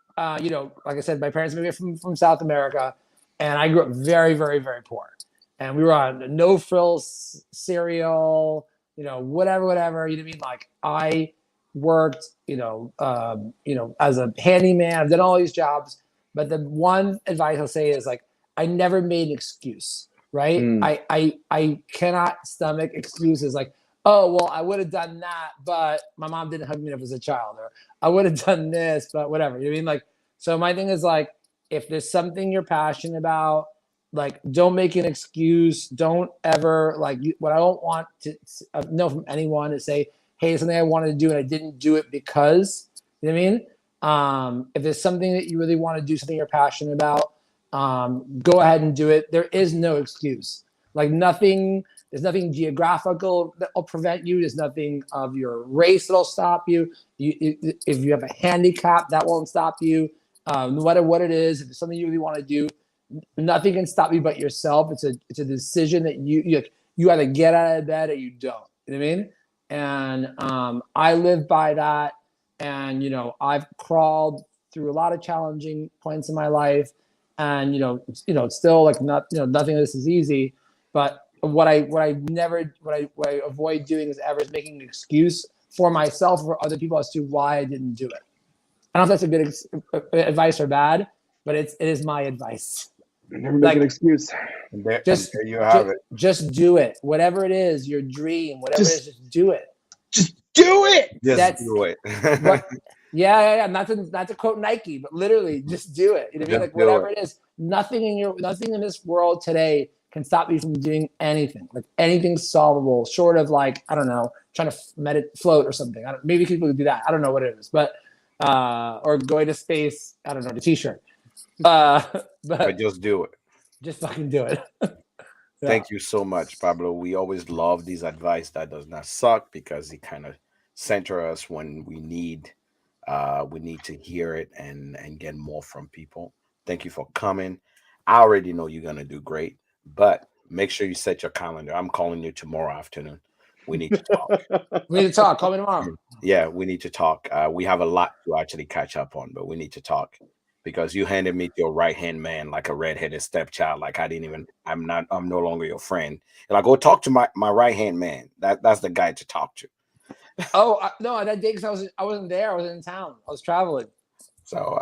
I said, my parents moved from South America, and I grew up very, very, very poor. And we were on no-frills cereal, whatever. You know what I mean? Like I worked, as a handyman. I've done all these jobs, but the one advice I'll say is like I never made an excuse, right? I cannot stomach excuses like, oh, well, I would have done that, but my mom didn't hug me enough as a child, or I would have done this, but whatever. You know what I mean? Like, so my thing is like, if there's something you're passionate about, Like, don't make an excuse. Don't ever what I don't want to know from anyone is say, hey, it's something I wanted to do and I didn't do it because, you know what I mean? If there's something that you really want to do, something you're passionate about, go ahead and do it. There is no excuse. Like nothing, there's nothing geographical that will prevent you. There's nothing of your race that'll stop you. If you have a handicap, that won't stop you. No matter what it is, if it's something you really want to do, nothing can stop you but yourself. It's a decision that you either get out of bed or you don't. You know what I mean? And I live by that. And I've crawled through a lot of challenging points in my life, and still like nothing of this is easy. But what I avoid doing is ever making an excuse for myself or other people as to why I didn't do it. I don't know if that's a good advice or bad, but it is my advice. Never make an excuse. And there Just you have it. just do it. Whatever it is, your dream, whatever it is, just do it. Just do it. Just do it. Yeah. Not to quote Nike, but literally, just do it. You know what I mean? Like whatever it is, nothing in this world today can stop you from doing anything. Like anything's solvable, short of like I don't know, trying to float or something. Maybe people do that. I don't know what it is, but or going to space. I don't know, the T-shirt. But just do it. Just fucking do it. Yeah. Thank you so much, Pablo. We always love these advice that does not suck because it kind of center us when we need to hear it and get more from people. Thank you for coming. I already know you're gonna do great, but make sure you set your calendar. I'm calling you tomorrow afternoon. We need to talk. We need to talk. Call me tomorrow. Yeah, we need to talk. We have a lot to actually catch up on, but we need to talk because you handed me your right hand man like a redheaded stepchild. Like I'm no longer your friend. You're like, go talk to my right hand man. That's the guy to talk to. Oh no, that day because I wasn't there. I was in town. I was traveling. So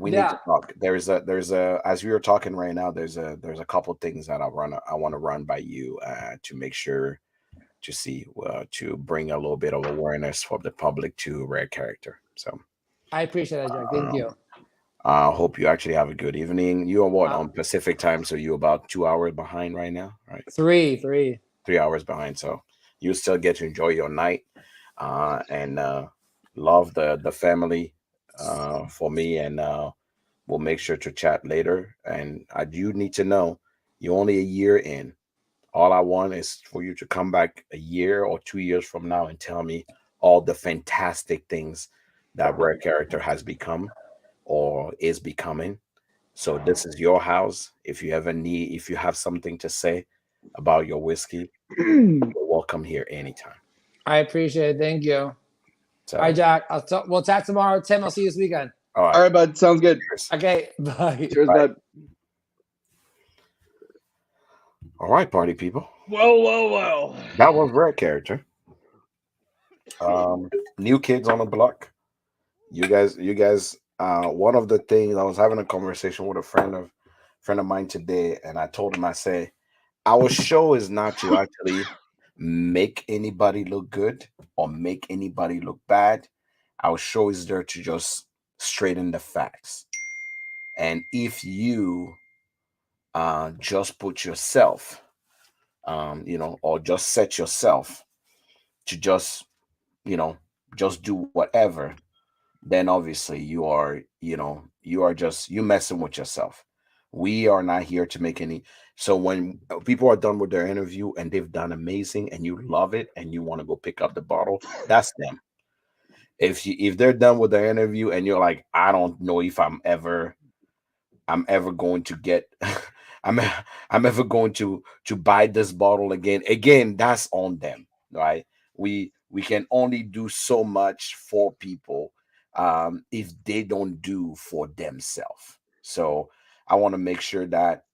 we need to talk. There's a as we were talking right now. There's a couple things that I want to run by you to make sure to see to bring a little bit of awareness for the public to Rare Character. So I appreciate that, Jack. Thank you. I hope you actually have a good evening. You are what on Pacific time, so you're about 2 hours behind right now, right? 3 hours behind. So you still get to enjoy your night and love the family for me, and we'll make sure to chat later. And I do need to know you're only a year in. All I want is for you to come back a year or 2 years from now and tell me all the fantastic things that Rare Character has become or is becoming. So this is your house. If you have something to say about your whiskey, you're welcome here anytime. I appreciate it. Thank you. So, all right, Jack. We'll chat tomorrow, Tim. I'll see you this weekend. All right, bud. Sounds good. Okay. Bye. Cheers, bud. All right, party people. Well. That was Rare Character. New kids on the block. You guys. One of the things I was having a conversation with a friend of mine today, and I told him, I say, our show is not to actually make anybody look good or make anybody look bad. Our show is there to just straighten the facts. And if you just put yourself, or just set yourself to just do whatever, then obviously you are just messing with yourself. We are not here to make any. So when people are done with their interview and they've done amazing and you love it and you want to go pick up the bottle, that's them. If they're done with their interview and you're like, I don't know if I'm ever going to get I'm ever going to buy this bottle again, that's on them, right? We can only do so much for people if they don't do for themselves. So I want to make sure that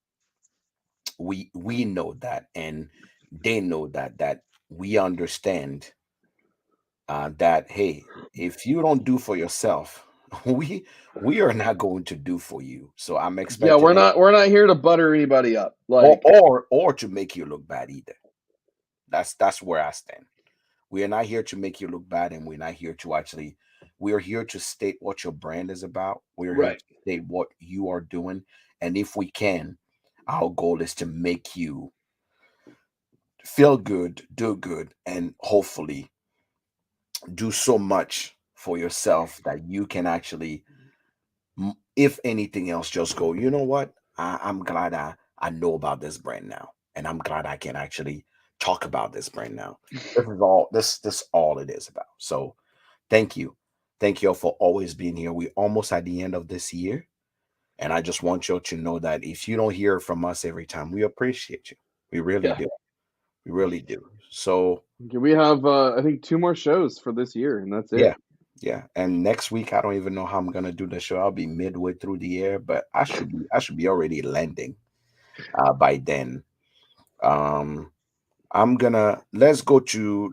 we know that, and they know that we understand that, hey, if you don't do for yourself, we are not going to do for you. So I'm expecting. Yeah, we're not here to butter anybody up, like or to make you look bad either. That's where I stand. We are not here to make you look bad, and we're not here to actually. We are here to state what your brand is about. We're here to state what you are doing, and if we can, Our goal is to make you feel good, do good, and hopefully do so much for yourself that you can actually, if anything else, just go, you know what? I'm glad I know about this brand now. And I'm glad I can actually talk about this brand now. This all it is about. So thank you. Thank you all for always being here. We almost at the end of this year. And I just want you to know that if you don't hear from us every time, we appreciate you. We really Yeah. do. We really do. So Okay, we have I think 2 more shows for this year, and that's yeah, it. yeah. And next week, I don't even know how I'm gonna do the show. I'll be midway through the year, but I should be already landing by then. Um, I'm gonna let's go to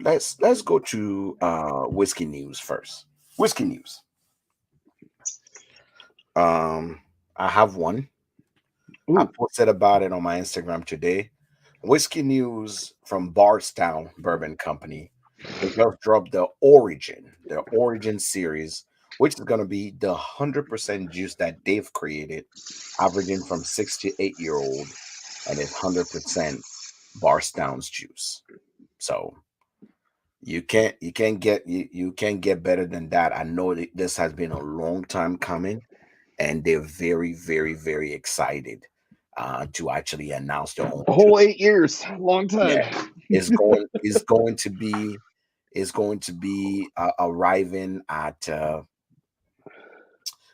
whiskey news first. Whiskey news. Um, I have one. I Ooh. posted about it on my Instagram today. Whiskey news from Bardstown Bourbon Company. They just dropped the Origin series, which is gonna be the 100% juice that they've created, averaging from 6 to 8 year old, and it's 100% Bardstown's juice. So you can't get better than that. I know that this has been a long time coming, and they're very, very, very excited to actually announce their own A juice. whole 8 years, long time. Yeah, it's going to be arriving at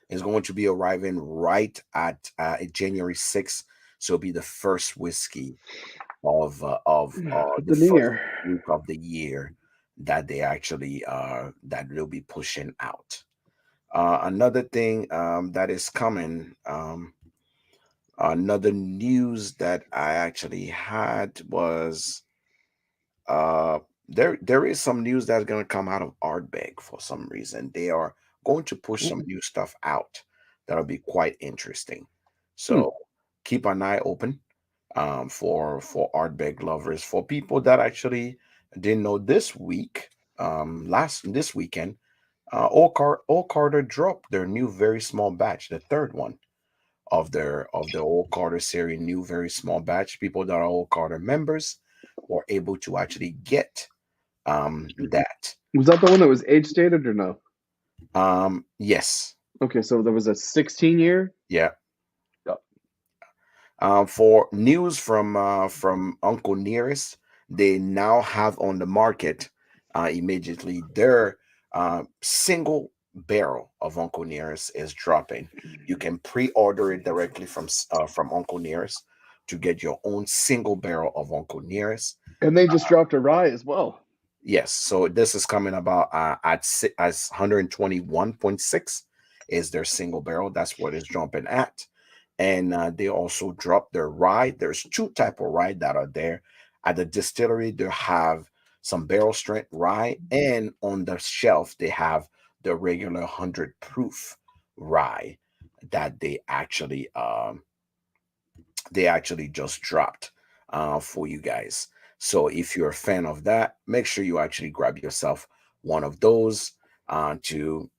is going to be arriving right at January 6th. So it'll be the first whiskey of At the the new first year. week of the year that they actually that they'll be pushing out. Another thing that is coming, another news that I actually had was uh there is some news that's going to come out of Ardbeg for some reason. They are going to push some Ooh. new stuff out that'll be quite interesting. Hmm. So keep an eye open for Ardbeg lovers, for people that actually didn't know this week, last this weekend, Old Carter dropped their new very small batch, the third one of the Old Carter series, new very small batch. People that are Old Carter members were able to actually get that. Was that the one that was age stated or no? Yes, Okay, so there was a 16-year. yeah. Yeah. For news from Uncle Nearest, they now have on the market immediately their single barrel of Uncle Nearest is dropping. You can pre-order it directly from Uncle Nearest to get your own single barrel of Uncle Nearest. And they just dropped a rye as well. Yes, so this is coming about as 121.6 is their single barrel. That's what it's jumping at. And they also drop their rye. There's two type of rye that are there. At the distillery, they have some barrel strength rye, and on the shelf they have the regular 100 proof rye that they actually just dropped for you guys. So if you're a fan of that, make sure you actually grab yourself one of those to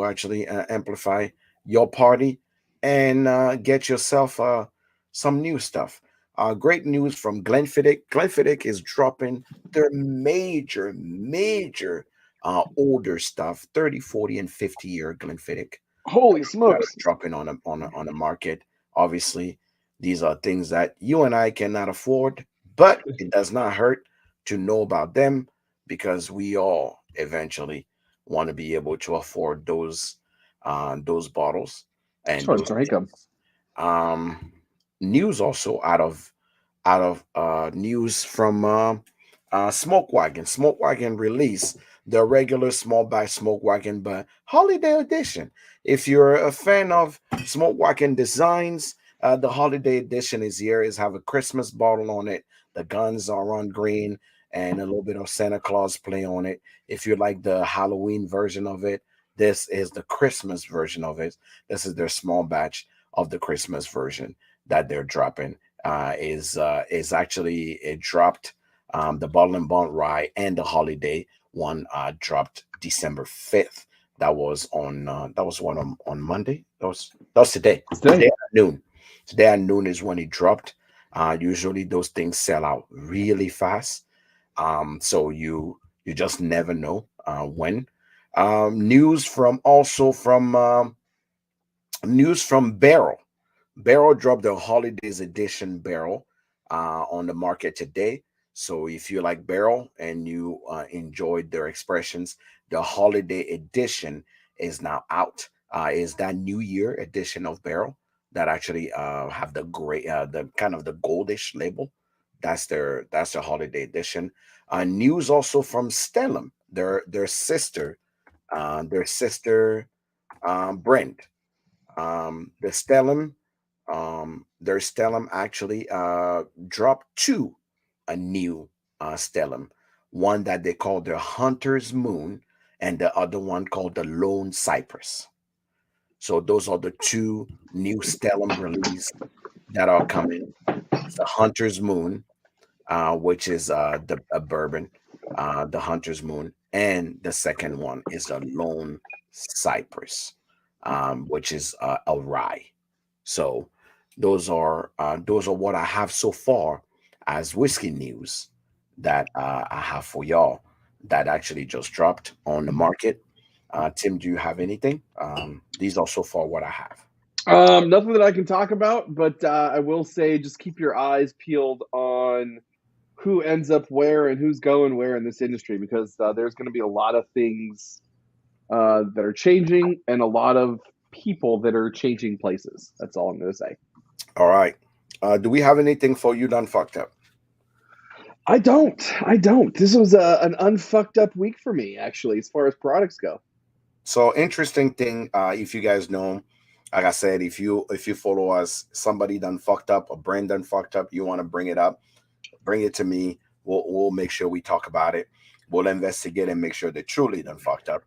actually amplify your party and get yourself some new stuff. Great news from Glenfiddich. Glenfiddich is dropping their major older stuff, 30, 40, and 50-year Glenfiddich Holy that are smokes! dropping on the market. Obviously, these are things that you and I cannot afford, but it does not hurt to know about them because we all eventually want to be able to afford those bottles Just and want to those drink them. things. Um, News also out of news from Smoke Wagon. Smoke Wagon released the regular small batch Smoke Wagon, but holiday edition. If you're a fan of Smoke Wagon designs, the holiday edition is here. Is have a Christmas bottle on it. The guns are on green and a little bit of Santa Claus play on it. If you like the Halloween version of it, this is the Christmas version of it. This is their small batch of the Christmas version that they're dropping. Is actually it dropped the Bottle and Bond Rye and the Holiday one dropped December 5th. That was one on Monday. That was today. Today. Today at noon. Day at noon is when it dropped. Usually those things sell out really fast. So you just never know when. News from also from news from Barrel. Barrel dropped the holidays edition barrel on the market today. So if you like Barrel and you enjoyed their expressions, the holiday edition is now out. Is that New Year edition of Barrel that actually have the gray, the kind of the goldish label? That's their holiday edition. News also from Stellum, their sister brand. The Stellum, their Stellum actually dropped two a new Stellum, one that they call the Hunter's Moon, and the other one called the Lone Cypress. So those are the two new Stellum release that are coming. It's the Hunter's Moon, which is the a bourbon, the Hunter's Moon, and the second one is the Lone Cypress, which is a rye. So those are what I have so far as whiskey news that I have for y'all that actually just dropped on the market. Tim, do you have anything? These are so far what I have. Nothing that I can talk about, but I will say just keep your eyes peeled on who ends up where and who's going where in this industry, because there's going to be a lot of things that are changing and a lot of people that are changing places. That's all I'm going to say. All right. Do we have anything for you done fucked up? I don't. I don't. This was an unfucked up week for me, actually, as far as products go. So interesting thing, if you guys know, like I said, if you follow us, somebody done fucked up, a brand done fucked up, you want to bring it up, bring it to me. We'll make sure we talk about it. We'll investigate and make sure they truly done fucked up.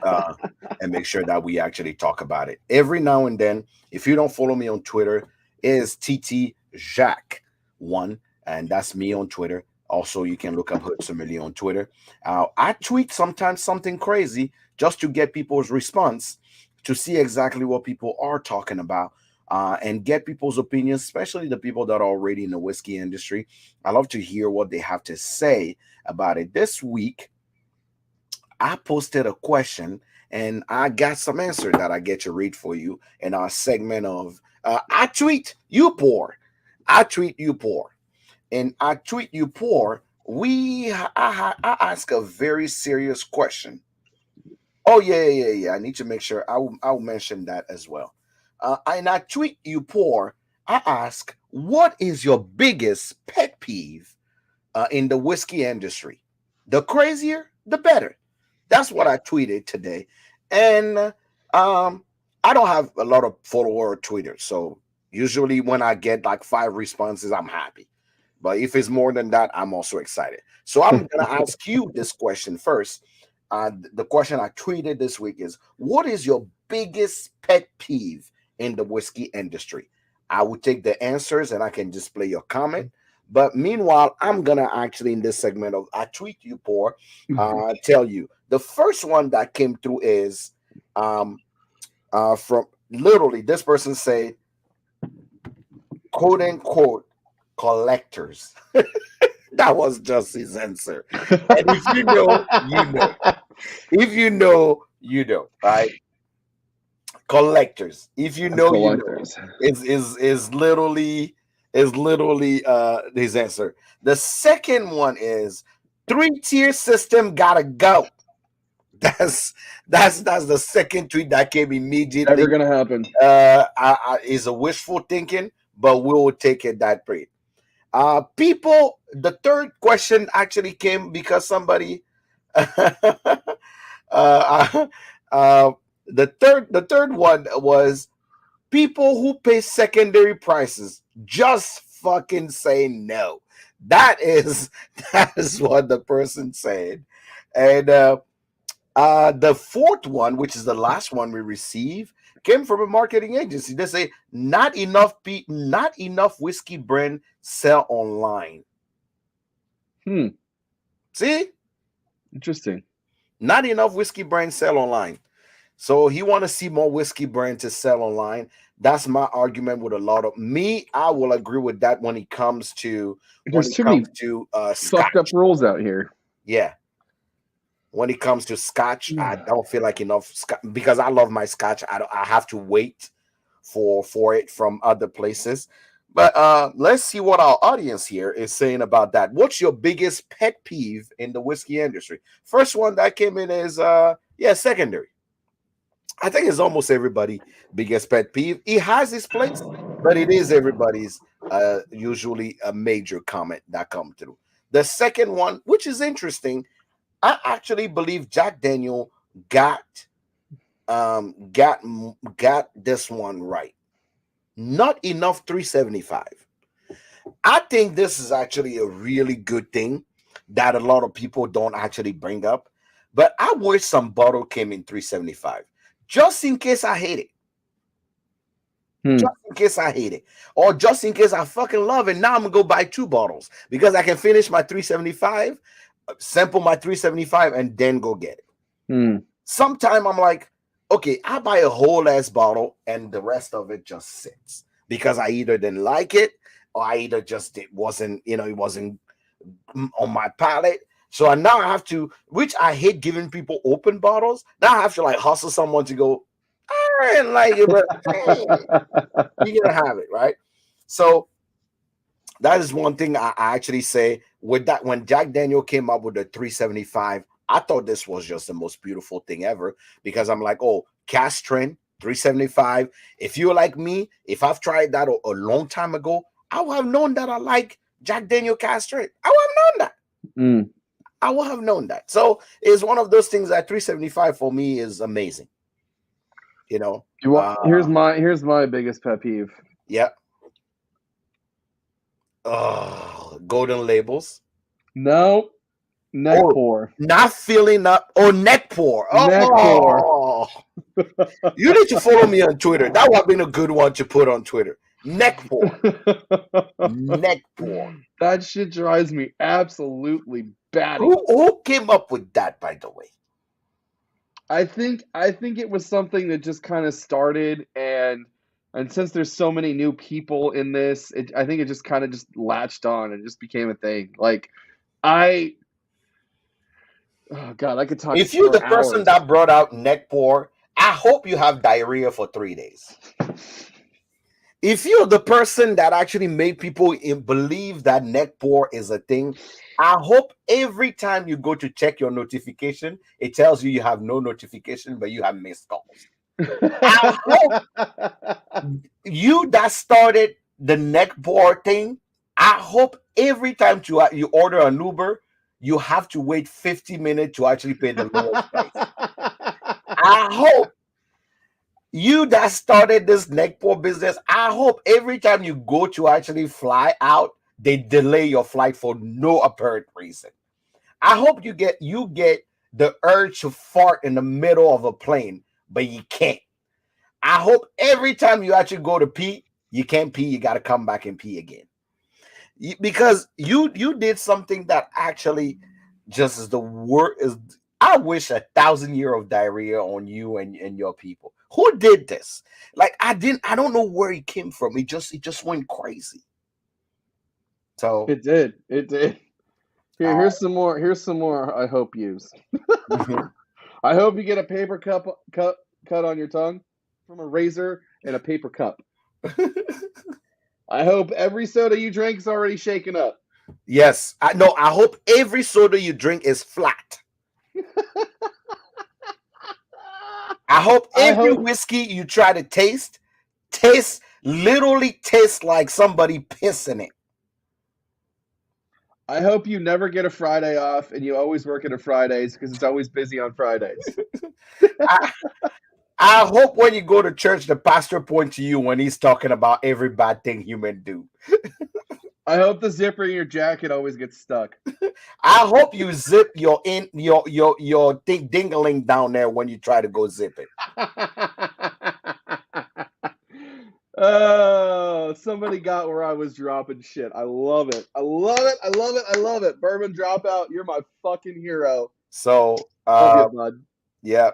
uh, and make sure that we actually talk about it every now and then. If you don't follow me on Twitter, is TT Jacques one, and that's me on Twitter. Also, you can look up Hood Sommelier on Twitter. I tweet sometimes something crazy just to get people's response, to see exactly what people are talking about, and get people's opinions, especially the people that are already in the whiskey industry. I love to hear what they have to say about it. This week, I posted a question and I got some answer that I get to read for you in our segment of I tweet you poor. I tweet you poor. And I tweet you poor. I ask a very serious question. Oh yeah. I need to make sure I'll mention that as well. And I tweet you poor. I ask, what is your biggest pet peeve in the whiskey industry? The crazier, the better. That's what I tweeted today. And I don't have a lot of follower tweeters. So usually when I get like 5 responses, I'm happy. But if it's more than that, I'm also excited. So I'm going to ask you this question first. The question I tweeted this week is, what is your biggest pet peeve in the whiskey industry? I will take the answers and I can display your comment. But meanwhile, I'm going to actually, in this segment of I Tweet You Poor, tell you. The first one that came through is from literally this person said, quote unquote, collectors. That was just his answer. And if you know, you know. If you know, you know, right? Collectors. If you know, you know. Collectors. Is literally his answer. The second one is 3-tier system gotta go. That's that's the second tweet that came immediately. Never gonna happen. Is a wishful thinking, but we will take it that way. People, the third question actually came because somebody uh, uh, the third one was people who pay secondary prices just fucking say no. That is that is what the person said. And the fourth one, which is the last one we received, came from a marketing agency. They say not enough whiskey brand sell online. See, Interesting. not enough whiskey brands sell online. So he want to see more whiskey brand to sell online. That's my argument with a lot of me. I will agree with that when it comes to There's too many fucked up Scotch. rules out here. Yeah, when it comes to Scotch, I don't feel like enough because I love my Scotch. I have to wait for it from other places. But let's see what our audience here is saying about that. What's your biggest pet peeve in the whiskey industry? First one that came in is secondary. I think it's almost everybody biggest pet peeve. It has its place, but it is everybody's usually a major comment that come through. The second one, which is interesting, I actually believe Jack Daniel got got got this one right. Not enough 375. I think this is actually a really good thing that a lot of people don't actually bring up. But I wish some bottle came in 375 just in case I hate it. Just in case I hate it. Or just in case I fucking love it. Now I'm going to go buy 2 bottles because I can finish my 375, sample my 375, and then go get it. Sometime I'm like, okay, I buy a whole ass bottle and the rest of it just sits because I either didn't like it or I either just it wasn't on my palate. So now I have to, which I hate giving people open bottles. Now I have to like hustle someone to go, I didn't like it, but you're gonna have it, right? So that is one thing I actually say with that. When Jack Daniel came up with the 375, I thought this was just the most beautiful thing ever because I'm like, oh, cast strength 375. If you're like me, if I've tried that a long time ago, I would have known that I like Jack Daniel cast strength. I would have known that. I would have known that. So it's one of those things that 375 for me is amazing. You know, here's my biggest pet peeve. Yeah. Oh, golden labels. No. Neck pour. Not filling up. Oh, neck pour. Oh, neck pour. You need to follow me on Twitter. That would have been a good one to put on Twitter. Neck pour. Neck pour. That shit drives me absolutely batty. Who came up with that, by the way? I think it was something that just kind of started, and since there's so many new people in this, I think it just kind of just latched on and just became a thing. Like oh God, I could talk. If you're the person that brought out neck pour, I hope you have diarrhea for 3 days. If you're the person that actually made people believe that neck pour is a thing, I hope every time you go to check your notification, it tells you have no notification, but you have missed calls. I hope you that started the neck pour thing, I hope every time you order an Uber, you have to wait 50 minutes to actually pay the lowest price. I hope you that started this neck pour business, I hope every time you go to actually fly out, they delay your flight for no apparent reason. I hope you get the urge to fart in the middle of a plane, but you can't. I hope every time you actually go to pee, you can't pee, you got to come back and pee again. Because you did something that actually just is the word is. I wish 1,000 years of diarrhea on you and your people. Who did this? Like I don't know where it came from. It just went crazy. So it did. Here's some more. I hope use. I hope you get a paper cup cut on your tongue from a razor and a paper cup. I hope every soda you drink is already shaken up. Yes, I hope every soda you drink is flat. I hope every whiskey you try to taste literally tastes like somebody pissing it. I hope you never get a Friday off and you always work at a Fridays because it's always busy on Fridays. I hope when you go to church, the pastor points to you when he's talking about every bad thing human do. I hope the zipper in your jacket always gets stuck. I hope you zip your dingling down there when you try to go zip it. Oh, somebody got where I was dropping shit. I love it. I love it. I love it. I love it. Bourbon Dropout, you're my fucking hero. So, love you, bud. Yeah.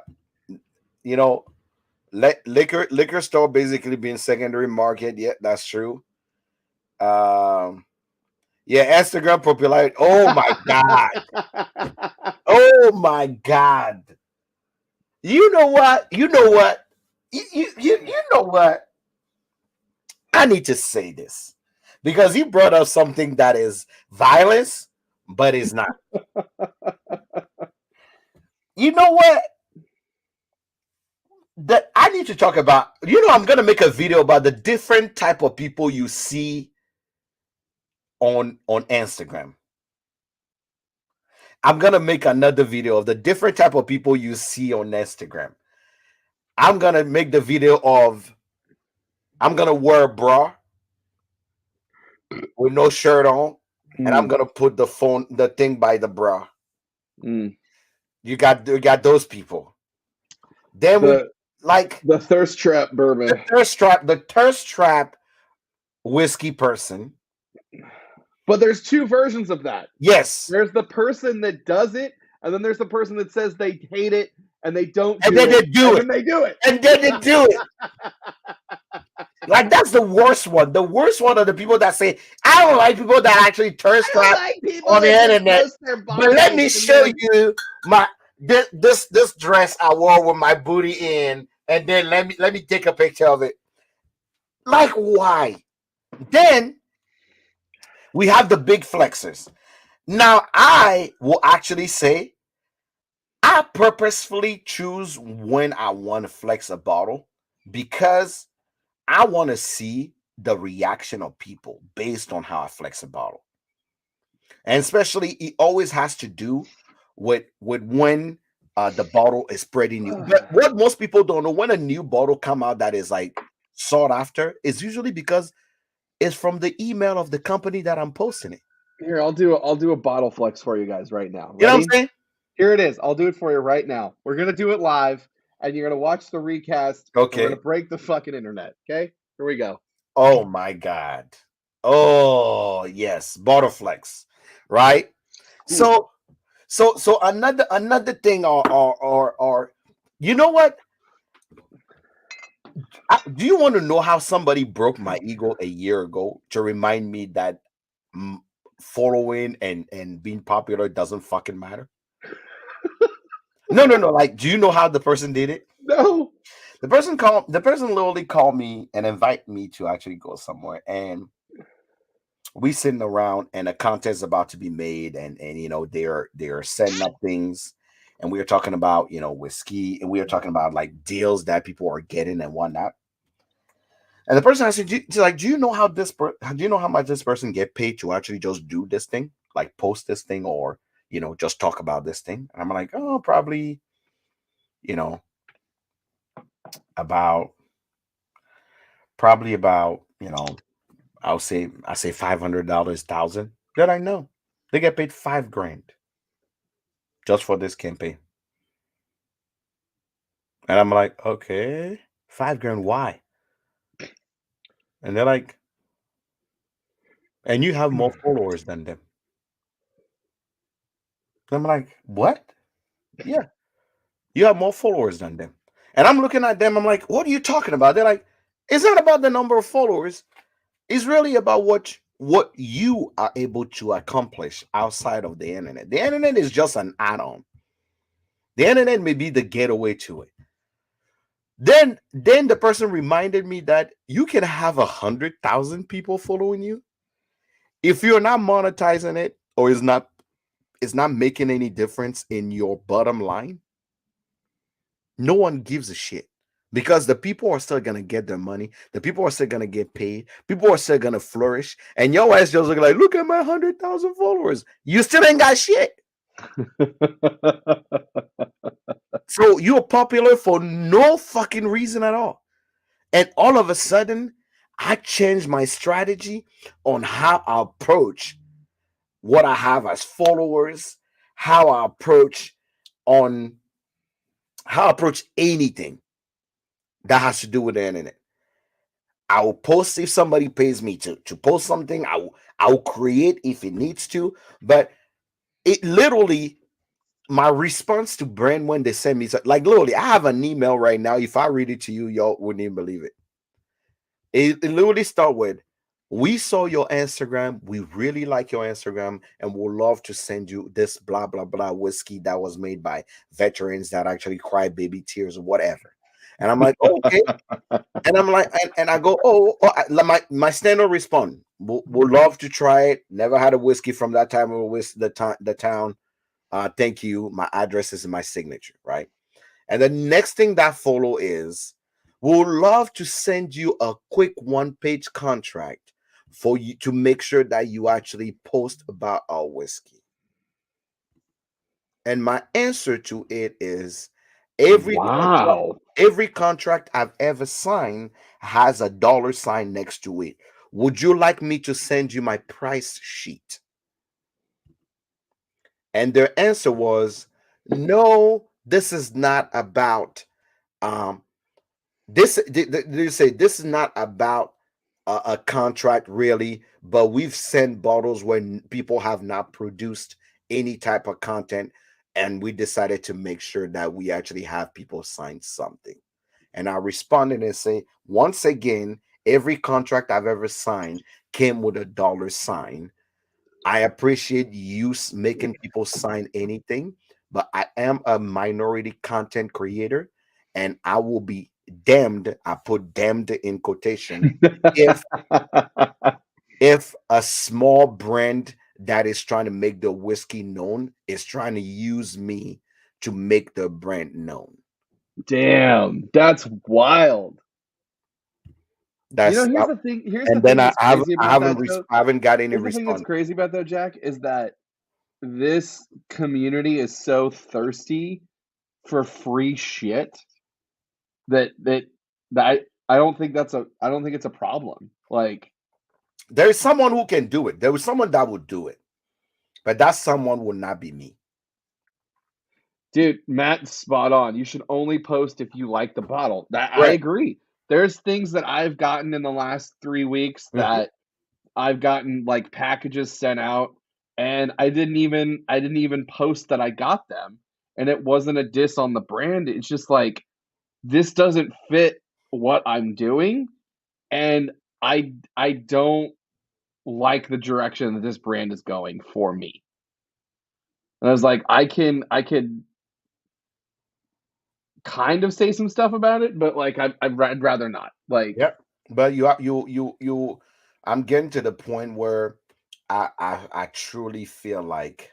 you know, liquor store basically being secondary market. Yeah, that's true. Um, yeah, Instagram popularity. Oh my god. Oh my god. You know what? You know what? You know what? I need to say this because you brought up something that is violence, but it's not. You know what? That I need to talk about. I'm gonna make a video about the different type of people you see on Instagram. I'm gonna make another video of the different type of people you see on Instagram. I'm gonna make the video of I'm gonna wear a bra with no shirt on, and I'm Mm, gonna put the thing by the bra. mm. You got those people. Then we The like the thirst trap bourbon. the thirst trap whiskey person. But there's two versions of that. Yes, There's the person that does it, and then there's the person that says they hate it and they don't and do then it, they do and it, then they do it. and then they do it. Like that's the worst one. The worst one are the people that say, "I don't like people that actually thirst I don't trap like people on the that just internet." post their But let me bodies and show then you my this dress I wore with my booty in, and then let me take a picture of it. Like why? Then we have the big flexers. Now I will actually say I purposefully choose when I want to flex a bottle because I want to see the reaction of people based on how I flex a bottle. And especially it always has to do with when the bottle is spreading new. But what most people don't know, when a new bottle come out that is like sought after, is usually because it's from the email of the company that I'm posting it. here I'll do a bottle flex for you guys right now. You know what I'm Ready? saying? Here it is. I'll do it for you right now. We're gonna do it live, and you're gonna watch the recast, and we're Okay. gonna break the fucking internet. Okay? Here we go. Oh my god. Oh yes, bottle flex, right? Ooh. So another thing, or you know what? Do you want to know how somebody broke my ego a year ago to remind me that mm, following and being popular doesn't fucking matter? No, no, no. Like, do you know how the person did it? No. The person literally called me and invite me to actually go somewhere, and we sitting around, and a contest about to be made, and they're setting up things, and we were talking about whiskey, and we were talking about like deals that people are getting and whatnot. And the person asked me, do you know do you know how much this person get paid to actually just do this thing, like post this thing, or just talk about this thing? And I'm like, oh, probably, you know, about about I say $500, 1,000. That I know they get paid 5 grand just for this campaign, and I'm like, okay, 5 grand, why? And they're like, and you have more followers than them. And I'm like, what? Yeah. You have more followers than them. And I'm looking at them, I'm like, what are you talking about? They're like, it's not about the number of followers. It's really about what you are able to accomplish outside of the internet. The internet is just an add-on. The internet may be the getaway to it. Then the person reminded me that you can have 100,000 people following you. If you're not monetizing it, or it's not making any difference in your bottom line, no one gives a shit because the people are still gonna get their money. The people are still gonna get paid. People are still gonna flourish. And your ass just like, look at my 100,000 followers. You still ain't got shit. So you're popular for no fucking reason at all. And all of a sudden, I changed my strategy on how I approach what I have as followers, how I approach on how I approach anything that has to do with the internet. I will post if somebody pays me to post something. I will create if it needs to, but it literally my response to brand when they send me like literally, I have an email right now. If I read it to you, y'all wouldn't even believe it. It literally start with, "We saw your Instagram. We really like your Instagram, and would love to send you this blah blah blah whiskey that was made by veterans that actually cry baby tears or whatever." And I'm like, "Oh, okay." And I'm like, and I go, my standard respond, would love to try it. Never had a whiskey from that time of the town. Thank you. My address is my signature, right? And the next thing that follow is, we'll love to send you a quick one-page contract for you to make sure that you actually post about our whiskey. And my answer to it is, every contract, Wow. every contract I've ever signed has a dollar sign next to it. Would you like me to send you my price sheet? And their answer was, no, this is not about um they say this is not about a contract really, but we've sent bottles when people have not produced any type of content, and we decided to make sure that we actually have people sign something. And I responded and say, once again, every contract I've ever signed came with a dollar sign. I appreciate you making people sign anything, but I am a minority content creator, and I will be damned. I put damned in quotation if if a small brand that is trying to make the whiskey known is trying to use me to make the brand known. Damn, that's wild. You know, That's here's the thing. Here's the and then thing that's crazy I about haven't that, though. I haven't got any Here's the thing that's response. crazy about that, Jack, is that this community is so thirsty for free shit that that I don't think I don't think it's a problem. Like, There is someone who can do it. There was someone that would do it, but that someone would not be me. dude, Matt's spot on. You should only post if you like the bottle. That I Right. agree. There's things that I've gotten in the last 3 weeks Mhm. that I've gotten like packages sent out, and I didn't even post that I got them, and it wasn't a diss on the brand. It's just like, this doesn't fit what I'm doing, and I don't like the direction that this brand is going for me. And I was like, I could kind of say some stuff about it, but like I'd rather not. Like, Yep. But I'm getting to the point where I truly feel like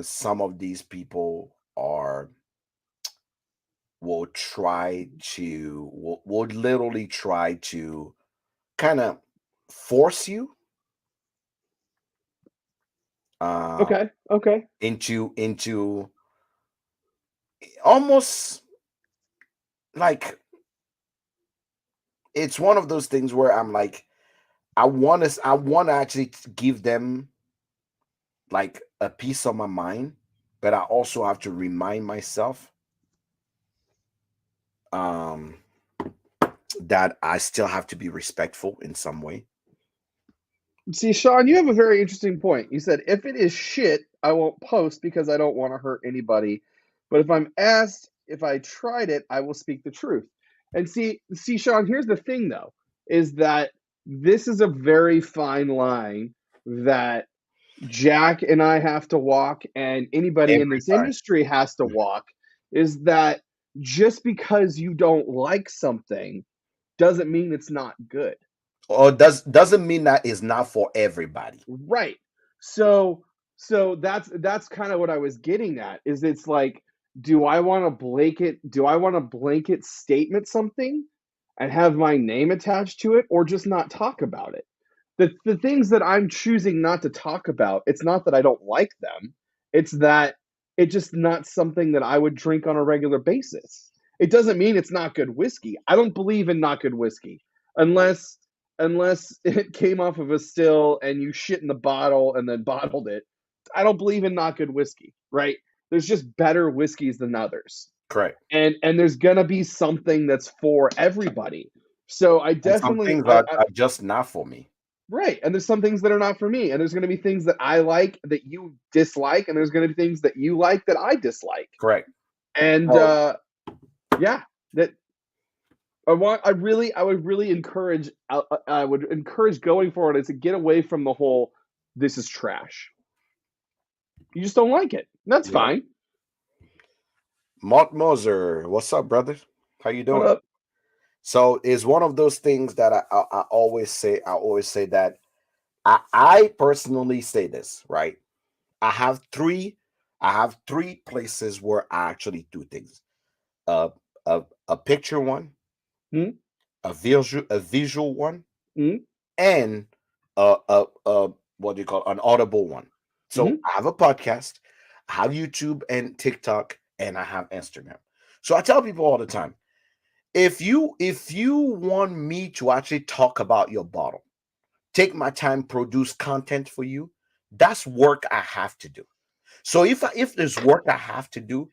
some of these people are will literally try to kind of force you uh okay, okay. into almost like, it's one of those things where I'm like, I want to actually give them like a piece of my mind, but I also have to remind myself um that I still have to be respectful in some way. See, Sean, you have a very interesting point. You said, if it is shit, I won't post because I don't want to hurt anybody. But if I'm asked if I tried it, I will speak the truth. And see, Sean, here's the thing though, is that this is a very fine line that Jack and I have to walk, and anybody in Every this time. industry has to walk, is that just because you don't like something doesn't mean it's not good. Or doesn't mean that is not for everybody. Right. So that's kind of what I was getting at, is it's like, do I want to blanket statement something and have my name attached to it, or just not talk about it? The things that I'm choosing not to talk about, it's not that I don't like them. It's that it's just not something that I would drink on a regular basis. It doesn't mean it's not good whiskey. I don't believe in not good whiskey unless it came off of a still and you shit in the bottle and then bottled it. I don't believe in not good whiskey, right? There's just better whiskeys than others. Correct. And there's gonna be something that's for everybody. So I And some definitely things are just not for me. Right. And there's some things that are not for me. And there's going to be things that I like that you dislike. And there's going to be things that you like that I dislike. Correct. And Oh, yeah, that I would really encourage, I would encourage going forward is to get away from the whole, this is trash. You just don't like it. That's yeah. fine. Mark Moser, what's up, brother? How you What doing? up? So it's one of those things that I always say. I always say that I personally say this, right? I have three I have three places where I actually do things. Uh, a picture one, Hmm? a visual one, Hmm? and a what do you call an audible one. So Hmm? I have a podcast, I have YouTube and TikTok, and I have Instagram. So I tell people all the time, if you want me to actually talk about your bottle, take my time, produce content for you, that's work I have to do. So if there's work I have to do,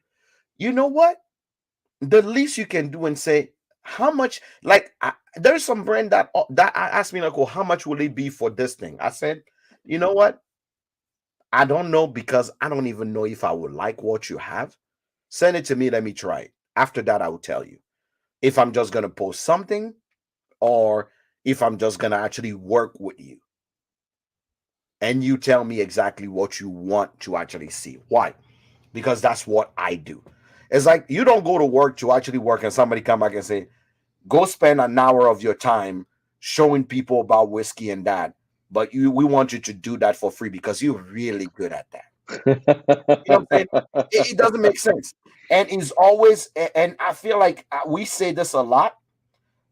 you know what? The least you can do and say how much. Like there's some brand that asked me like, "Oh, how much will it be for this thing?" I said, "You know what? I don't know because I don't even know if I would like what you have. Send it to me. Let me try it. After that, I will tell you if I'm just gonna post something or if I'm just gonna actually work with you." And you tell me exactly what you want to actually see. Why? Because that's what I do. It's like you don't go to work to actually work and somebody come back and say, go spend an hour of your time showing people about whiskey and that. But we want you to do that for free because you're really good at that. You know what I'm saying? It doesn't make sense. And it's always, and I feel like we say this a lot,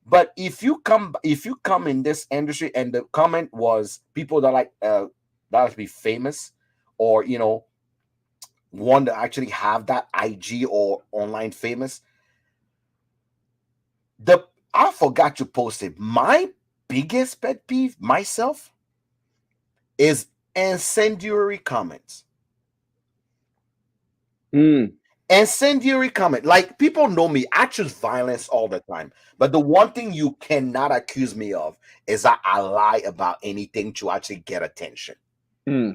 but if you come in this industry and the comment was people that like that like to be famous or want to actually have that IG or online famous, the I forgot to post it. My biggest pet peeve myself is incendiary comments. Hmm. Incendiary comment. Like people know me, I choose violence all the time. But the one thing you cannot accuse me of is that I lie about anything to actually get attention. Hmm.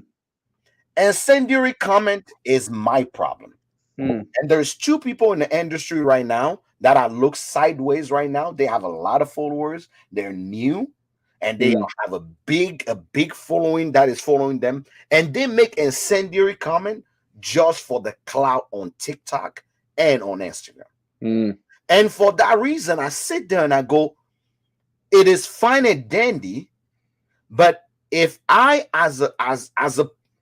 Incendiary comment is my problem. Hmm. And there's two people in the industry right now that I look sideways right now. They have a lot of followers. They're new and they Hmm. have a big following that is following them. And they make incendiary comment just for the clout on TikTok and on Instagram. Hmm. And for that reason, I sit there and I go, it is fine and dandy, but if I as a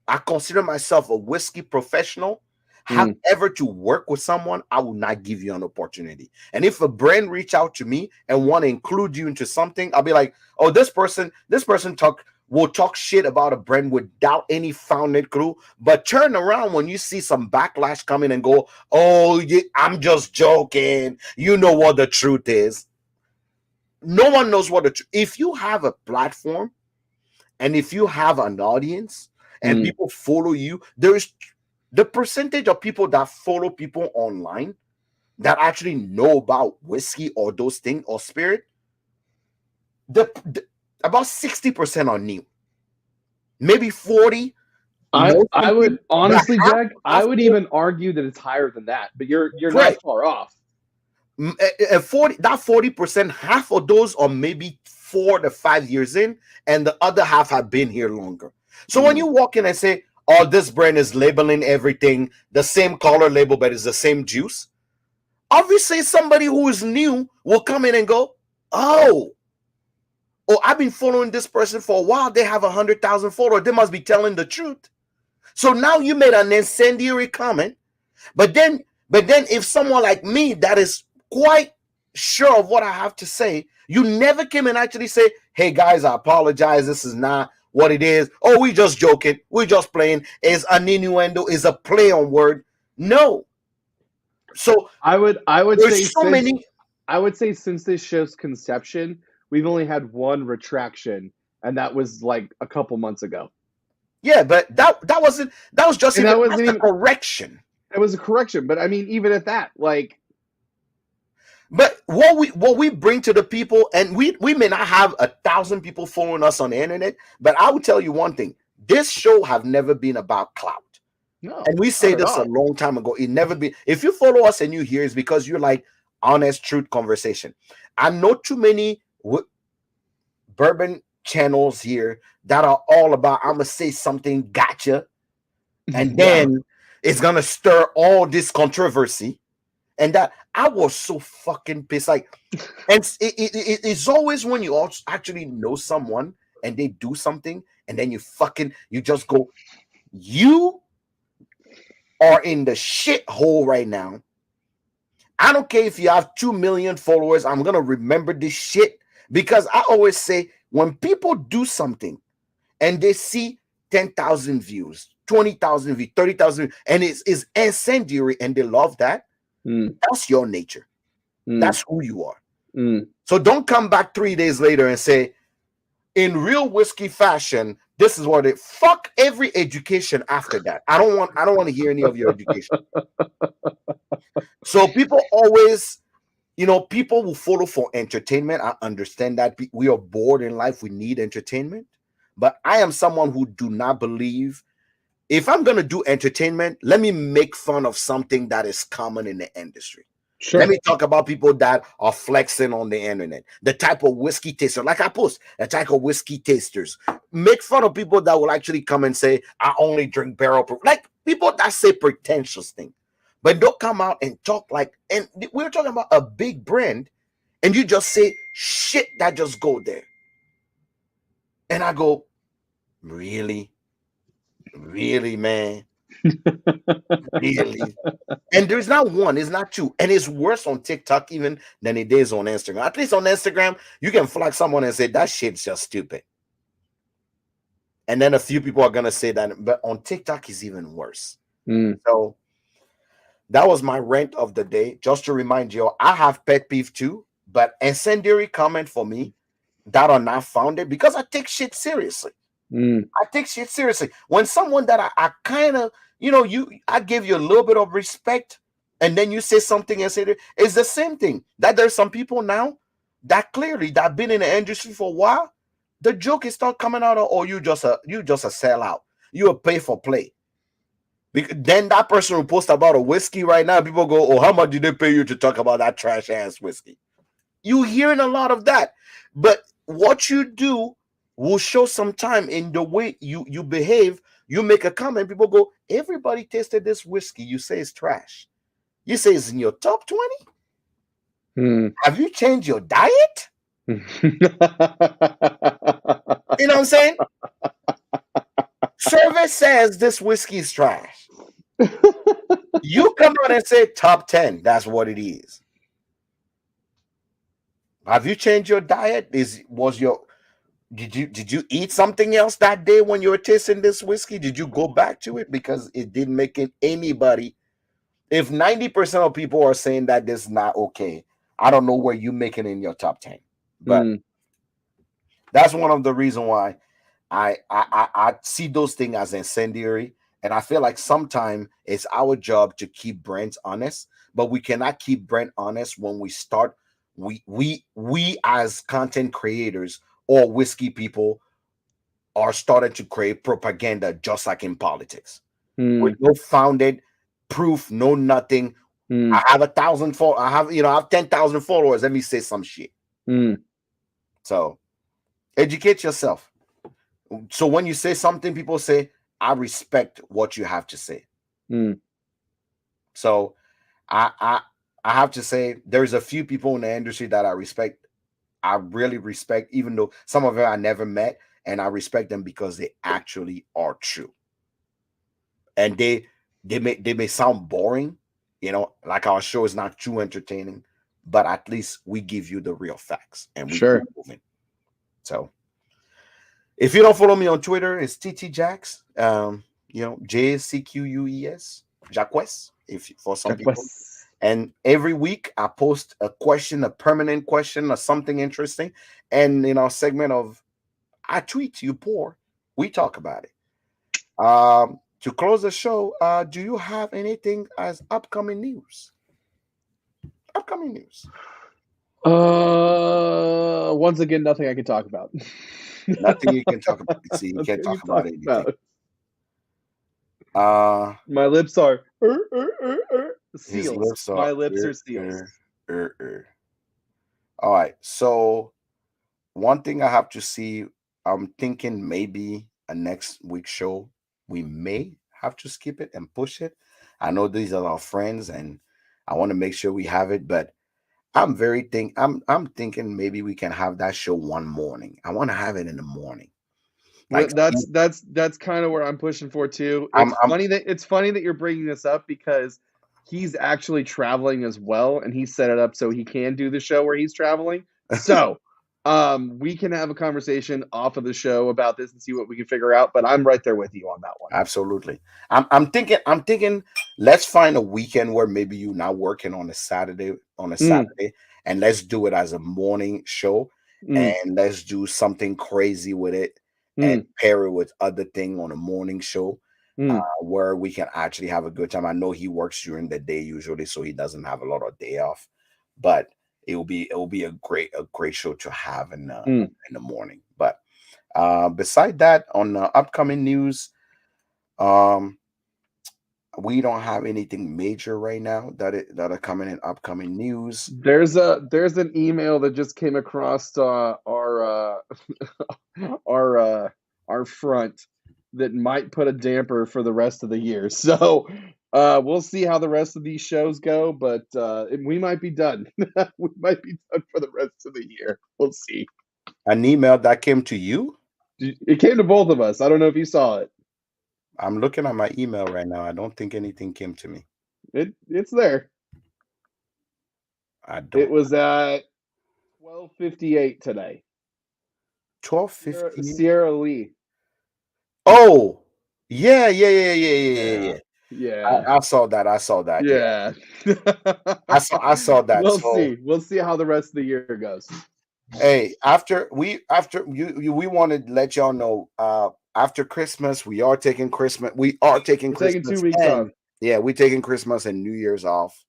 I consider myself a whiskey professional, have Hmm. ever to work with someone, I will not give you an opportunity. And if a brand reach out to me and want to include you into something, I'll be like, oh, this person will talk shit about a brand without any founded clue, but turn around when you see some backlash coming and go, oh, I'm just joking. You know what the truth is. No one knows what if you have a platform and if you have an audience and Hmm. people follow you, there's the percentage of people that follow people online that actually know about whiskey or those things or spirit, the about 60% are new, maybe 40 know I would something, but honestly, half, Jack, I half would even argue that it's higher than that, but you're not right. far off. 40%, half of those are maybe 4 to 5 years in, and the other half have been here longer. So when Hmm. you walk in and say, oh, this brand is labeling everything the same color label, but it's the same juice, obviously somebody who is new will come in and go, oh, I've been following this person for a while. They have 100,000 followers. They must be telling the truth. So now you made an incendiary comment. But then, if someone like me that is quite sure of what I have to say, you never came and actually say, hey guys, I apologize. This is not what it is. Oh, we just joking. We just playing. Is an innuendo, is a play on word. No. So I would say there's so since many. since this show's conception, we've only had one retraction, and that was like a couple months ago. Yeah, but that wasn't, that was just And even, that wasn't that's a even correction. that was a correction, but I mean, even at that, like, But what we bring to the people, and we may not have 1,000 people following us on the internet, but I will tell you one thing: this show have never been about clout. No, And we not say at this a all. long time ago. It never been. If you follow us and you hear, it's because you're like honest truth conversation. I know too many bourbon channels here that are all about I'm gonna say something, gotcha, and Yeah. then it's gonna stir all this controversy. And that I was so fucking pissed. Like, and it's always when you actually know someone and they do something, and then you just go, you are in the shit hole right now. I don't care if you have 2 million followers. I'm gonna remember this shit because I always say when people do something and they see 10,000 views, 20,000 views, 30,000 views, and it's incendiary and they love that, that's your nature. That's who you are. So don't come back 3 days later and say, in real whiskey fashion, this is what it fuck every education after that. I don't want to hear any of your education. So people always, people will follow for entertainment. I understand that we are bored in life. We need entertainment. But I am someone who do not believe if I'm going to do entertainment, let me make fun of something that is common in the industry. Sure. Let me talk about people that are flexing on the internet, the type of whiskey taster, like I post, the type of whiskey tasters. Make fun of people that will actually come and say, I only drink barrel proof. Like people that say pretentious things. But don't come out and talk like, and we're talking about a big brand, and you just say shit that just go there. And I go, really? Really, man? Really? And there's not one, it's not two. And it's worse on TikTok even than it is on Instagram. At least on Instagram, you can flag someone and say, that shit's just stupid. And then a few people are going to say that. But on TikTok, is even worse. So that was my rant of the day. Just to remind you, I have pet peeve too. But incendiary comment for me that are not founded because I take shit seriously. I take shit seriously. When someone that I kind of, I give you a little bit of respect, and then you say something and say it's the same thing. That there's some people now that clearly that been in the industry for a while, the joke is start coming out of, oh, you just a sellout. You a pay for play. Because then that person who post about a whiskey right now, people go, oh, how much did they pay you to talk about that trash ass whiskey? You hearing a lot of that, but what you do will show some time in the way you behave. You make a comment, people go, everybody tasted this whiskey, you say it's trash, you say it's in your top 20. Have you changed your diet? You know what I'm saying? Survey says this whiskey is trash. You come out and say top 10, that's what it is. Have you changed your diet? Did you eat something else that day when you were tasting this whiskey? Did you go back to it? Because it didn't make it anybody. If 90% of people are saying that this is not okay, I don't know where you make it in your top 10. But that's one of the reasons why I see those things as incendiary. And I feel like sometimes it's our job to keep brands honest, but we cannot keep brand honest when we start. We as content creators or whiskey people are starting to create propaganda just like in politics. With no founded proof, no nothing. I have 1,000 I have 10,000 followers. Let me say some shit. So educate yourself. So when you say something, people say, I respect what you have to say. So I have to say there's a few people in the industry that I respect. I really respect, even though some of them I never met, and I respect them because they actually are true. And they may sound boring, like our show is not too entertaining, but at least we give you the real facts and we keep moving. So if you don't follow me on Twitter, it's TTJax, JCQUES, Jacques, if for some people. And every week I post a question, a permanent question, or something interesting. And in our segment of I tweet, you pour, we talk about it. To close the show, do you have anything as upcoming news? Upcoming news. Once again, nothing I can talk about. Nothing you can talk about. See, you Nothing can't I can talk talk about anything. about. Uh, My lips are his seals. lips are My lips are seals. er, er. All right. So one thing I have to see, I'm thinking maybe a next week show, we may have to skip it and push it. I know these are our friends and I want to make sure we have it, but I'm thinking maybe we can have that show one morning. I want to have it in the morning. Well, Like that's kind of where I'm pushing for too. I'm It's funny that you're bringing this up because he's actually traveling as well, and he set it up so he can do the show where he's traveling. So, we can have a conversation off of the show about this and see what we can figure out. But I'm right there with you on that one. absolutely. I'm thinking let's find a weekend where maybe you're not working on a Mm, Saturday and let's do it as a morning show mm, and let's do something crazy with it and mm, pair it with other thing on a morning show mm, where we can actually have a good time. I know he works during the day usually, so he doesn't have a lot of day off, but it will be a great show to have mm. in the morning. But beside that, on upcoming news, um, we don't have anything major right now that are coming in upcoming news. There's an email that just came across our our front that might put a damper for the rest of the year. So we'll see how the rest of these shows go, but we might be done. We might be done for the rest of the year. We'll see. An email that came to you. It came to both of us. I don't know if you saw it. I'm looking at my email right now. I don't think anything came to me. It's there. I It don't. was at 12:58 today. $12.50. Sierra Lee. Oh, yeah, yeah, yeah, yeah, yeah, yeah, Yeah. yeah. Yeah. I saw that. I saw that. Yeah, Yeah. I saw that. We'll So see. We'll see how the rest of the year goes. hey, after we want to let y'all know. After Christmas, we are taking Christmas. We are taking We're taking two Christmas, weeks and off. yeah, we're taking Christmas and New Year's off.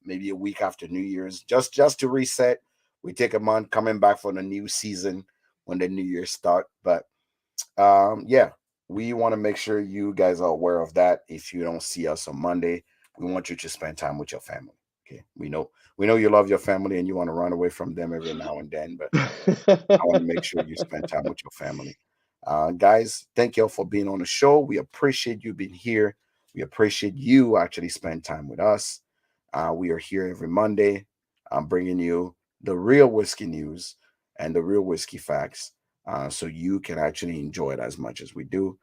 Maybe a week after New Year's, just to reset. We take a month, coming back for the new season when the New Year start. But yeah, we want to make sure you guys are aware of that. If you don't see us on Monday, we want you to spend time with your family. Okay, we know you love your family and you want to run away from them every now and then, but I want to make sure you spend time with your family. Guys, thank you all for being on the show. We appreciate you being here. We appreciate you actually spend time with us. We are here every Monday. I'm bringing you the real whiskey news and the real whiskey facts so you can actually enjoy it as much as we do.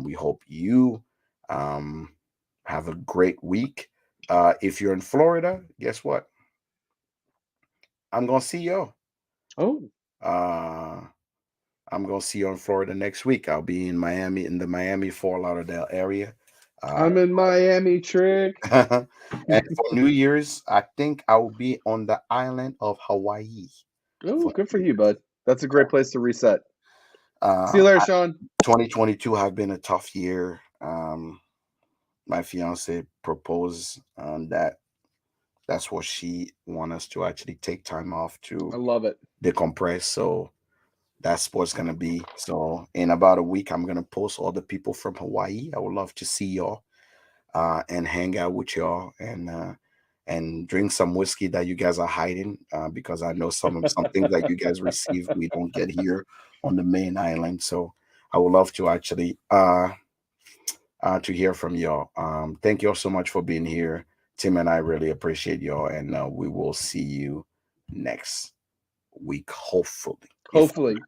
We hope you um, have a great week. If you're in Florida, guess what? I'm going to see you. Oh, Uh, I'm gonna see you in Florida next week. I'll be in Miami, in the Miami Fort Lauderdale area. Uh, I'm in Miami, Trick. and for New Year's, I think I will be on the island of Hawaii Oh, for good for New you, Year's. bud. That's a great place to reset. See Uh, you later, I- Sean. 2022 have been a tough year. My fiance proposed that that's what she want us to actually take time off I to love it. decompress. So that's what's gonna be. So in about a week, I'm gonna post all the people from Hawaii. I would love to see y'all and hang out with y'all and drink some whiskey that you guys are hiding because I know some things that you guys receive we don't get here on the main island. So I would love to actually to hear from y'all. Thank you all so much for being here. Tim and I really appreciate y'all, and we will see you next week, hopefully. If Hopefully.